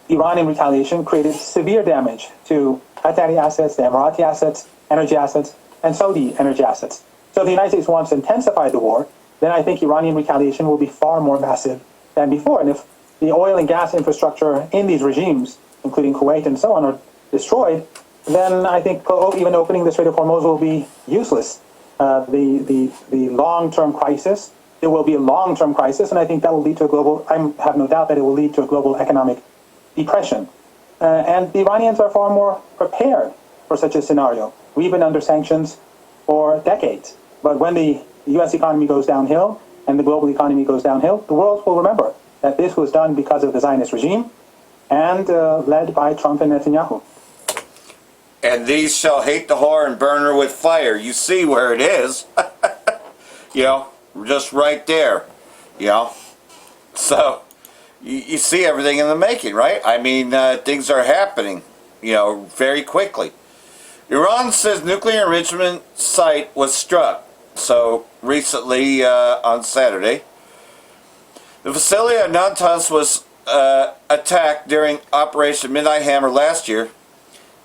Iran, in retaliation, created severe damage to Qatari assets, the Emirati assets, energy assets, and Saudi energy assets. So if the United States wants to intensify the war, then I think Iranian retaliation will be far more massive than before. And if the oil and gas infrastructure in these regimes, including Kuwait and so on, are destroyed, then I think even opening the Strait of Hormuz will be useless. The long-term crisis, there will be a long-term crisis, and I think that will lead to a global, I have no doubt that it will lead to a global economic depression. And the Iranians are far more prepared for such a scenario. We've been under sanctions for decades. But when the U.S. economy goes downhill and the global economy goes downhill, the world will remember that this was done because of the Zionist regime and led by Trump and Netanyahu. And these shall hate the whore and burn her with fire. You see where it is. You know, just right there. You know. So, you see everything in the making, right? I mean, things are happening, you know, very quickly. Iran says nuclear enrichment site was struck. So, recently, on Saturday, the facility at Natanz was attacked during Operation Midnight Hammer last year,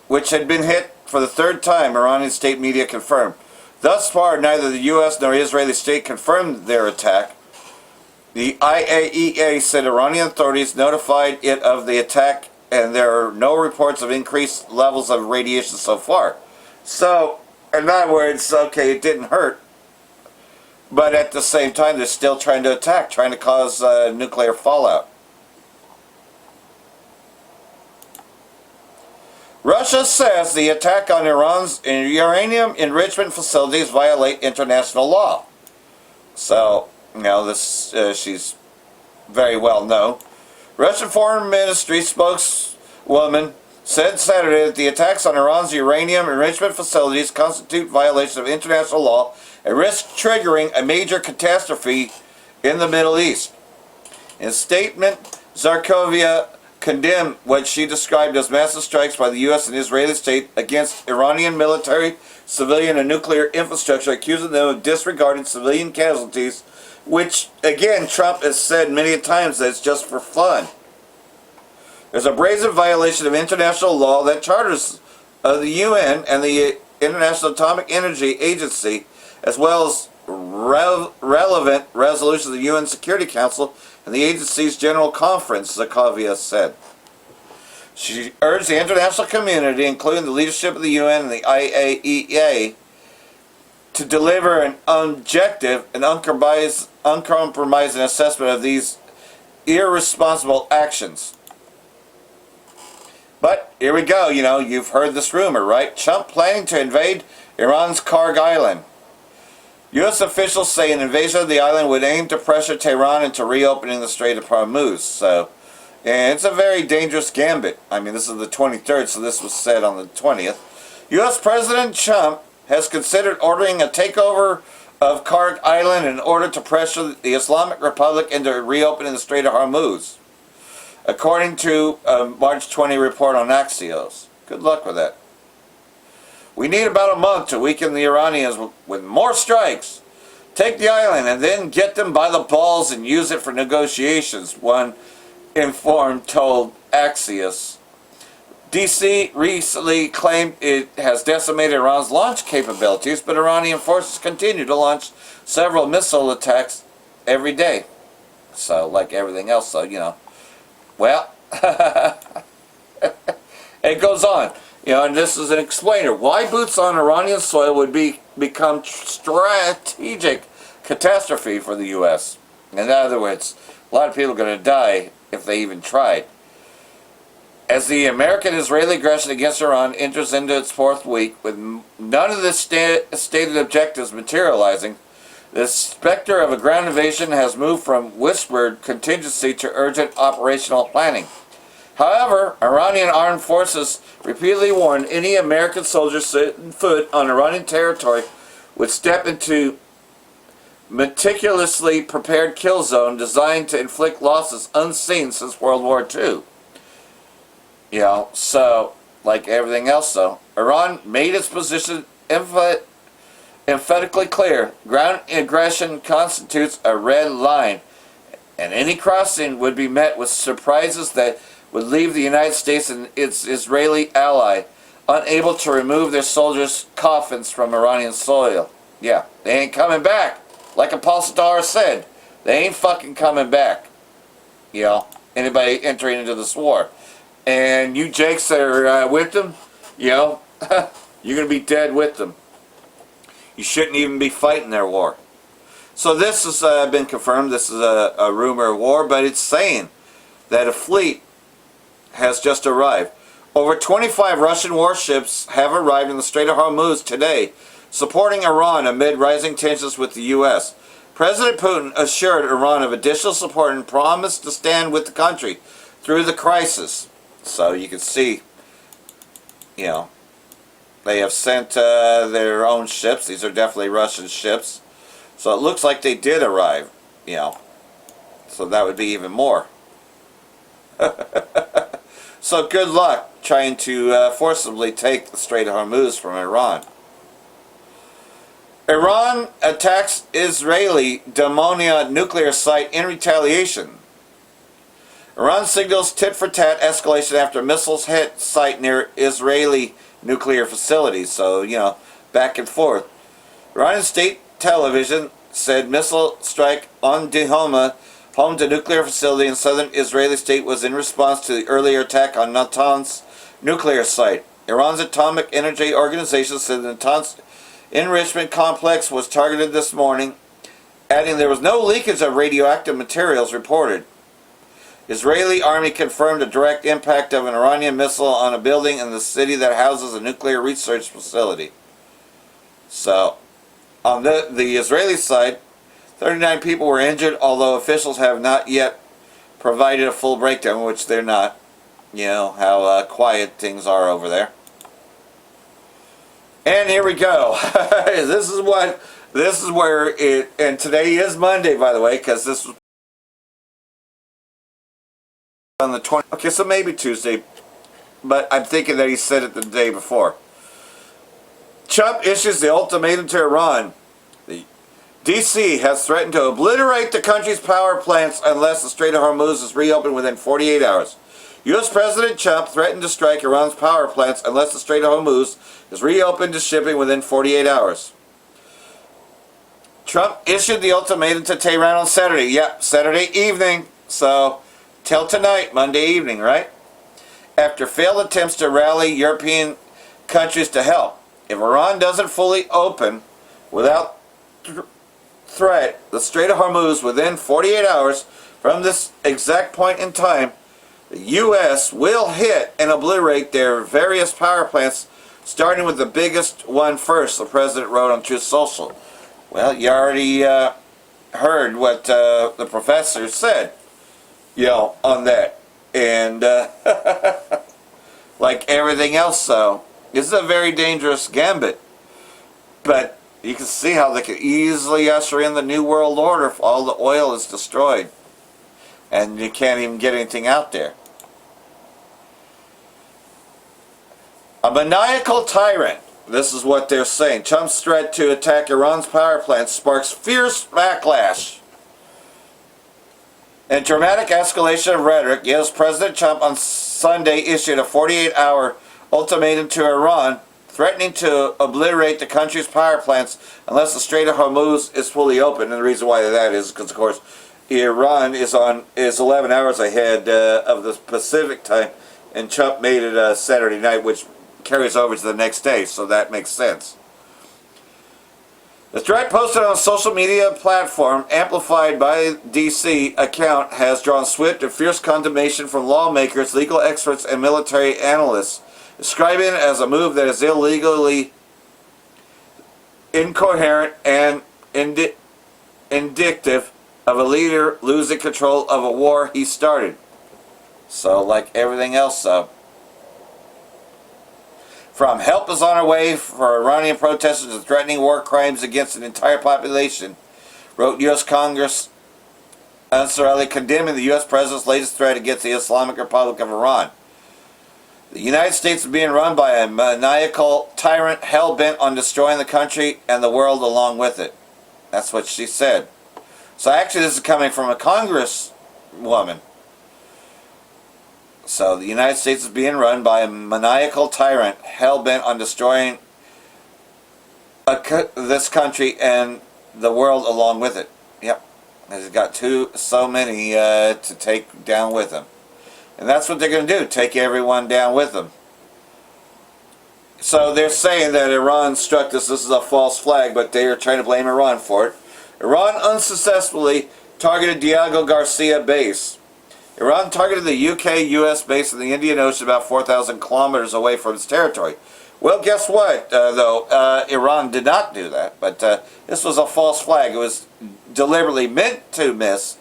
which had been hit for the third time, Iranian state media confirmed. Thus far, neither the U.S. nor Israeli state confirmed their attack. The IAEA said Iranian authorities notified it of the attack, and there are no reports of increased levels of radiation so far. So, in other words, okay, it didn't hurt. But at the same time, they're still trying to attack, trying to cause nuclear fallout. Russia says the attack on Iran's uranium enrichment facilities violate international law. So, you know, this she's very well known. Russian Foreign Ministry spokeswoman said Saturday that the attacks on Iran's uranium enrichment facilities constitute violation of international law and risk triggering a major catastrophe in the Middle East. In a statement, Zarkovia condemned what she described as massive strikes by the U.S. and Israeli state against Iranian military, civilian, and nuclear infrastructure, accusing them of disregarding civilian casualties, which, again, Trump has said many times that it's just for fun. There's a brazen violation of international law that charters of the UN and the International Atomic Energy Agency, as well as relevant resolutions of the UN Security Council and the agency's General Conference, Zarkovia said. She urged the international community, including the leadership of the UN and the IAEA, to deliver an objective and uncompromising assessment of these irresponsible actions. But here we go, you know, you've heard this rumor, right? Trump planning to invade Iran's Karg Island. U.S. officials say an invasion of the island would aim to pressure Tehran into reopening the Strait of Hormuz. So, and it's a very dangerous gambit. I mean, this is the 23rd, so this was said on the 20th. U.S. President Trump has considered ordering a takeover of Karg Island in order to pressure the Islamic Republic into reopening the Strait of Hormuz, according to a March 20 report on Axios. Good luck with that. We need about a month to weaken the Iranians with more strikes. Take the island and then get them by the balls and use it for negotiations, one informed told Axios. DC recently claimed it has decimated Iran's launch capabilities, but Iranian forces continue to launch several missile attacks every day. So, like everything else, so, you know. Well, it goes on. You know, and this is an explainer. Why boots on Iranian soil would become strategic catastrophe for the U.S. In other words, a lot of people are going to die if they even tried. As the American-Israeli aggression against Iran enters into its fourth week, with none of the stated objectives materializing, the specter of a ground invasion has moved from whispered contingency to urgent operational planning. However, Iranian armed forces repeatedly warned any American soldiers setting foot on Iranian territory would step into meticulously prepared kill zone designed to inflict losses unseen since World War II. You know, so, like everything else though, Iran made its position emphatically clear. Ground aggression constitutes a red line, and any crossing would be met with surprises that would leave the United States and its Israeli ally unable to remove their soldiers' coffins from Iranian soil. Yeah, they ain't coming back. Like Apostle said, they ain't fucking coming back. You know, anybody entering into this war. And you Jakes that are with them, you know, you're going to be dead with them. You shouldn't even be fighting their war. So this has been confirmed. This is a rumor of war, but it's saying that a fleet has just arrived. Over 25 Russian warships have arrived in the Strait of Hormuz today, supporting Iran amid rising tensions with the U.S. President Putin assured Iran of additional support and promised to stand with the country through the crisis. So you can see, you know, they have sent their own ships. These are definitely Russian ships. So it looks like they did arrive, you know. So that would be even more. So good luck trying to forcibly take the Strait of Hormuz from Iran. Iran attacks Israeli Damonia nuclear site in retaliation. Iran signals tit-for-tat escalation after missiles hit site near Israeli nuclear facilities. So, you know, back and forth. Iranian state television said missile strike on Dihoma, home to nuclear facility in southern Israeli state, was in response to the earlier attack on Natanz nuclear site. Iran's Atomic Energy Organization said the Natanz enrichment complex was targeted this morning, adding there was no leakage of radioactive materials reported. Israeli army confirmed a direct impact of an Iranian missile on a building in the city that houses a nuclear research facility. So, on the Israeli side, 39 people were injured, although officials have not yet provided a full breakdown, which they're not. You know how quiet things are over there. And here we go. This is where it, and today is Monday, by the way, because this was on the 20th. Okay, so maybe Tuesday, but I'm thinking that he said it the day before. Trump issues the ultimatum to Iran. The D.C. has threatened to obliterate the country's power plants unless the Strait of Hormuz is reopened within 48 hours. U.S. President Trump threatened to strike Iran's power plants unless the Strait of Hormuz is reopened to shipping within 48 hours. Trump issued the ultimatum to Tehran on Saturday. Yep, Saturday evening. So, till tonight, Monday evening, right? After failed attempts to rally European countries to help. If Iran doesn't fully open without threat the Strait of Hormuz within 48 hours from this exact point in time, the U.S. will hit and obliterate their various power plants, starting with the biggest one first, the president wrote on Truth Social. Well, you already heard what the professor said, you know, on that. And like everything else, though, this is a very dangerous gambit. But you can see how they could easily usher in the New World Order if all the oil is destroyed. And you can't even get anything out there. A maniacal tyrant. This is what they're saying. Trump's threat to attack Iran's power plants sparks fierce backlash and dramatic escalation of rhetoric. Yes, President Trump on Sunday issued a 48-hour ultimatum to Iran, threatening to obliterate the country's power plants unless the Strait of Hormuz is fully open. And the reason why that is because, of course, Iran is 11 hours ahead of the Pacific time, and Trump made it Saturday night, which carries over to the next day, so that makes sense. The threat posted on a social media platform amplified by DC account has drawn swift and fierce condemnation from lawmakers, legal experts, and military analysts, describing it as a move that is illegally incoherent and indicative of a leader losing control of a war he started. So, like everything else, from help is on our way for Iranian protesters and threatening war crimes against an entire population, wrote U.S. Congress Ansar Ali, condemning the U.S. President's latest threat against the Islamic Republic of Iran. The United States is being run by a maniacal tyrant hell-bent on destroying the country and the world along with it. That's what she said. So actually this is coming from a congresswoman. So the United States is being run by a maniacal tyrant hell-bent on destroying this country and the world along with it. Yep. He's got so many to take down with him. And that's what they're going to do, take everyone down with them. So they're saying that Iran struck this is a false flag, but they are trying to blame Iran for it. Iran unsuccessfully targeted Diego Garcia base. Iran targeted the UK-US base in the Indian Ocean about 4,000 kilometers away from its territory, Well, guess what, though? Iran did not do that, but this was a false flag. It was deliberately meant to miss,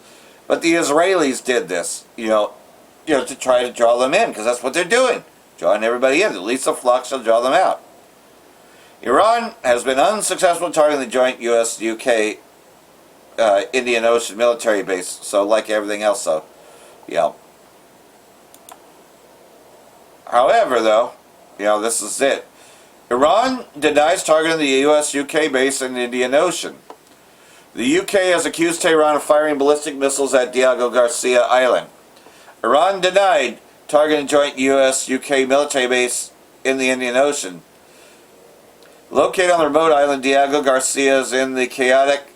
but the Israelis did this, to try to draw them in, because that's what they're doing, drawing everybody in. The least of flux will draw them out. Iran has been unsuccessful in targeting the joint U.S.-UK Indian Ocean military base, so like everything else, though, However, though, this is it. Iran denies targeting the U.S.-UK base in the Indian Ocean. The UK has accused Tehran of firing ballistic missiles at Diego Garcia Island. Iran denied targeting joint U.S.-UK military base in the Indian Ocean. Located on the remote island, Diego Garcia is in the chaotic...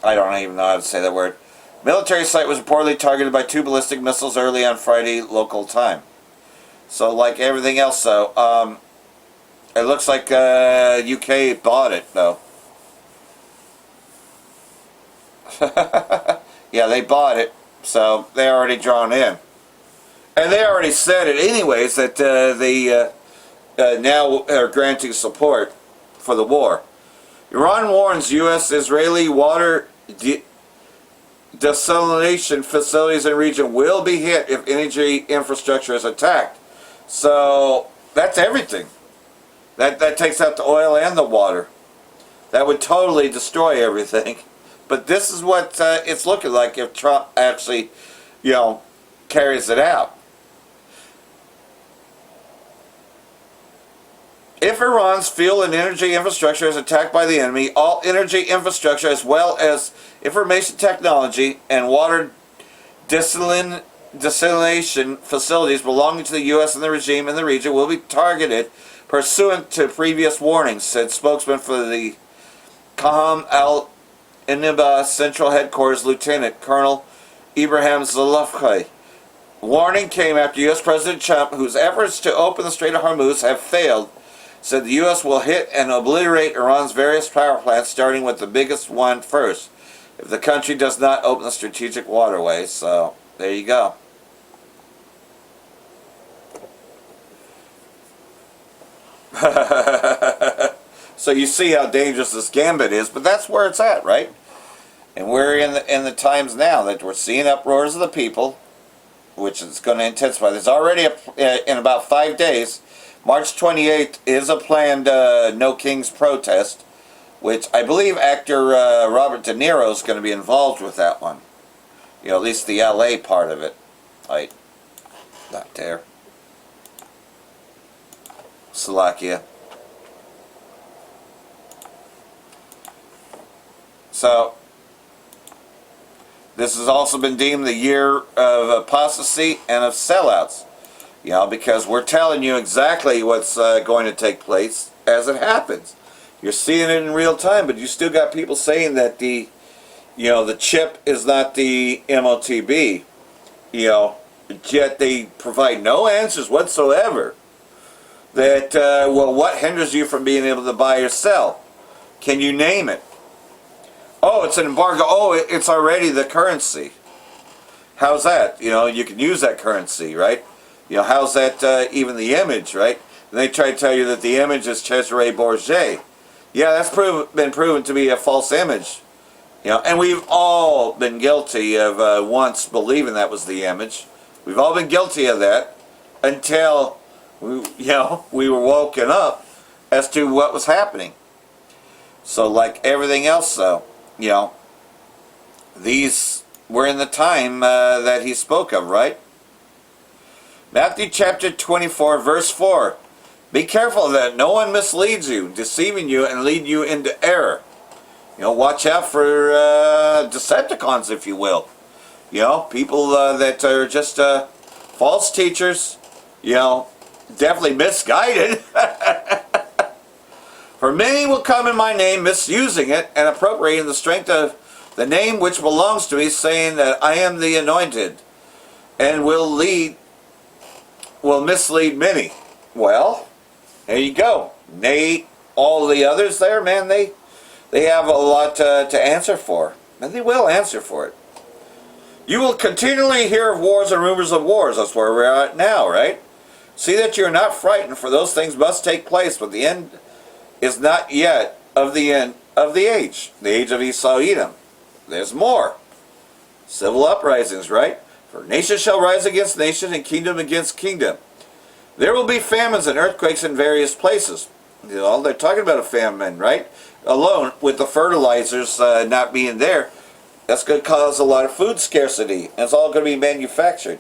I don't even know how to say that word. Military site was reportedly targeted by 2 ballistic missiles early on Friday local time. So, like everything else, though, it looks like UK bought it, though. Yeah, they bought it, so they're already drawn in. And they already said it anyways, that they now are granting support for the war. Iran warns U.S.-Israeli water desalination facilities in the region will be hit if energy infrastructure is attacked. So that's everything. That takes out the oil and the water. That would totally destroy everything. But this is what it's looking like if Trump actually, carries it out. If Iran's fuel and energy infrastructure is attacked by the enemy, all energy infrastructure as well as information technology and water desalination facilities belonging to the U.S. and the regime in the region will be targeted pursuant to previous warnings, said spokesman for the Qaham al-Iniba Central Headquarters Lieutenant Colonel Ibrahim Zalafkhi. Warning came after U.S. President Trump, whose efforts to open the Strait of Hormuz have failed, said the U.S. will hit and obliterate Iran's various power plants, starting with the biggest one first, if the country does not open the strategic waterway. So, there you go. So you see how dangerous this gambit is, but that's where it's at, right? And we're in the times now that we're seeing uproars of the people, which is going to intensify. There's already, in about 5 days, March 28th is a planned No Kings protest, which I believe actor Robert De Niro is going to be involved with that one. At least the LA part of it. Right. Not there. Slovakia. So, this has also been deemed the year of apostasy and of sellouts. Because we're telling you exactly what's going to take place as it happens. You're seeing it in real time, but you still got people saying that the chip is not the MOTB. Yet they provide no answers whatsoever. That, what hinders you from being able to buy or sell? Can you name it? Oh, it's an embargo. Oh, it's already the currency. How's that? You can use that currency, right? How's that even the image, right? And they try to tell you that the image is Cesare Borgia. Yeah, that's been proven to be a false image. And we've all been guilty of once believing that was the image. We've all been guilty of that until, we were woken up as to what was happening. So like everything else, though, these were in the time that he spoke of, right? Matthew chapter 24, verse 4. Be careful that no one misleads you, deceiving you and lead you into error. Watch out for Decepticons, if you will. People that are just false teachers, definitely misguided. For many will come in my name, misusing it and appropriating the strength of the name which belongs to me, saying that I am the anointed, and will mislead many. Well, there you go. All the others there, man, they have a lot to answer for. And they will answer for it. You will continually hear of wars and rumors of wars. That's where we're at now, right? See that you are not frightened, for those things must take place, but the end is not yet of the end of the age of Esau Edom. There's more. Civil uprisings, right? For nation shall rise against nation, and kingdom against kingdom. There will be famines and earthquakes in various places. You know, they're talking about a famine, right? Alone, with the fertilizers not being there, that's going to cause a lot of food scarcity, and it's all going to be manufactured.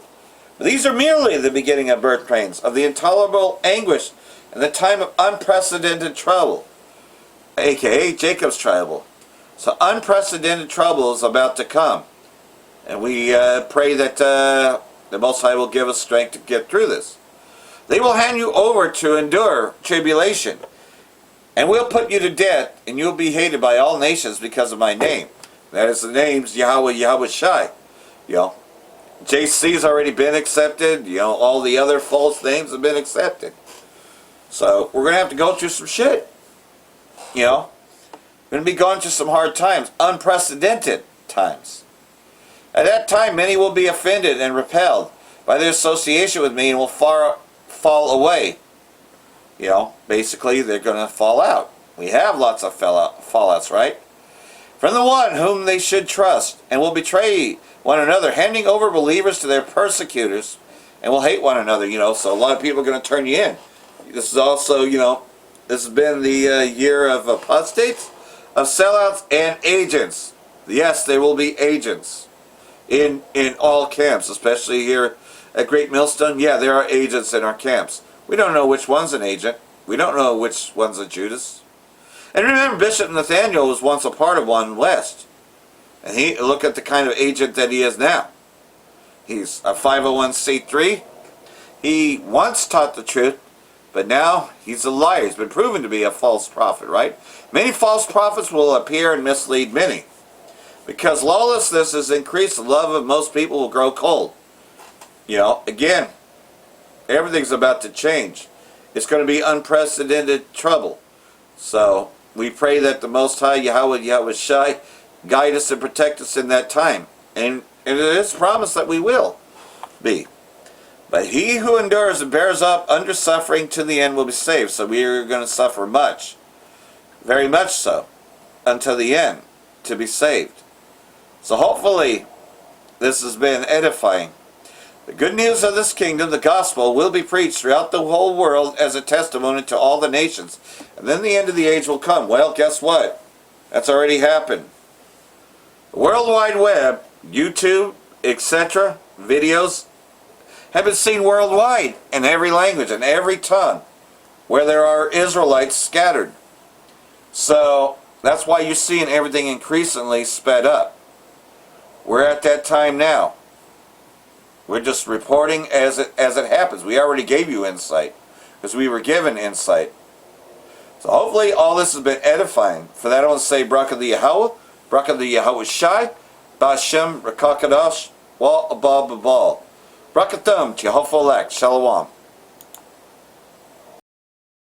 But these are merely the beginning of birth pains, of the intolerable anguish, and the time of unprecedented trouble, aka Jacob's trouble. So unprecedented trouble is about to come. And we pray that the Most High will give us strength to get through this. They will hand you over to endure tribulation, and will put you to death, and you will be hated by all nations because of my name. That is the names Yahweh, Yahweh Shai. You know, JC's already been accepted. You know, all the other false names have been accepted. So we're going to have to go through some shit. You know, we're going to be going through some hard times, unprecedented times. At that time, many will be offended and repelled by their association with me and will fall away. You know, basically, they're going to fall out. We have lots of fallouts, right? From the one whom they should trust, and will betray one another, handing over believers to their persecutors, and will hate one another, you know, so a lot of people are going to turn you in. This is also, you know, this has been the year of apostates, of sellouts, and agents. Yes, there will be agents in all camps, especially here at Great Millstone. Yeah, there are agents in our camps. We don't know which one's an agent. We don't know which one's a Judas. And remember, Bishop Nathaniel was once a part of One West. And look at the kind of agent that he is now. He's a 501c3. He once taught the truth, but now he's a liar. He's been proven to be a false prophet, right? Many false prophets will appear and mislead many. Because lawlessness has increased, the love of most people will grow cold. You know, again, everything's about to change. It's going to be unprecedented trouble. So we pray that the Most High, Yahweh, Yahweh Shai, guide us and protect us in that time. And it is promised that we will be. But he who endures and bears up under suffering to the end will be saved. So we are going to suffer much, very much so, until the end, to be saved. So hopefully this has been edifying. The good news of this kingdom, the gospel, will be preached throughout the whole world as a testimony to all the nations. And then the end of the age will come. Well, guess what? That's already happened. The World Wide Web, YouTube, etc., videos, have been seen worldwide in every language and every tongue where there are Israelites scattered. So that's why you're seeing everything increasingly sped up. We're at that time now. We're just reporting as it happens. We already gave you insight because we were given insight. So hopefully all this has been edifying. For that I want to say Bracha the Yahweh, Bracha the Yahweh Shai, Ba'ashem, Rakakadosh, Wal Abal Babal. Brakathum, Jehofolek, Shalom.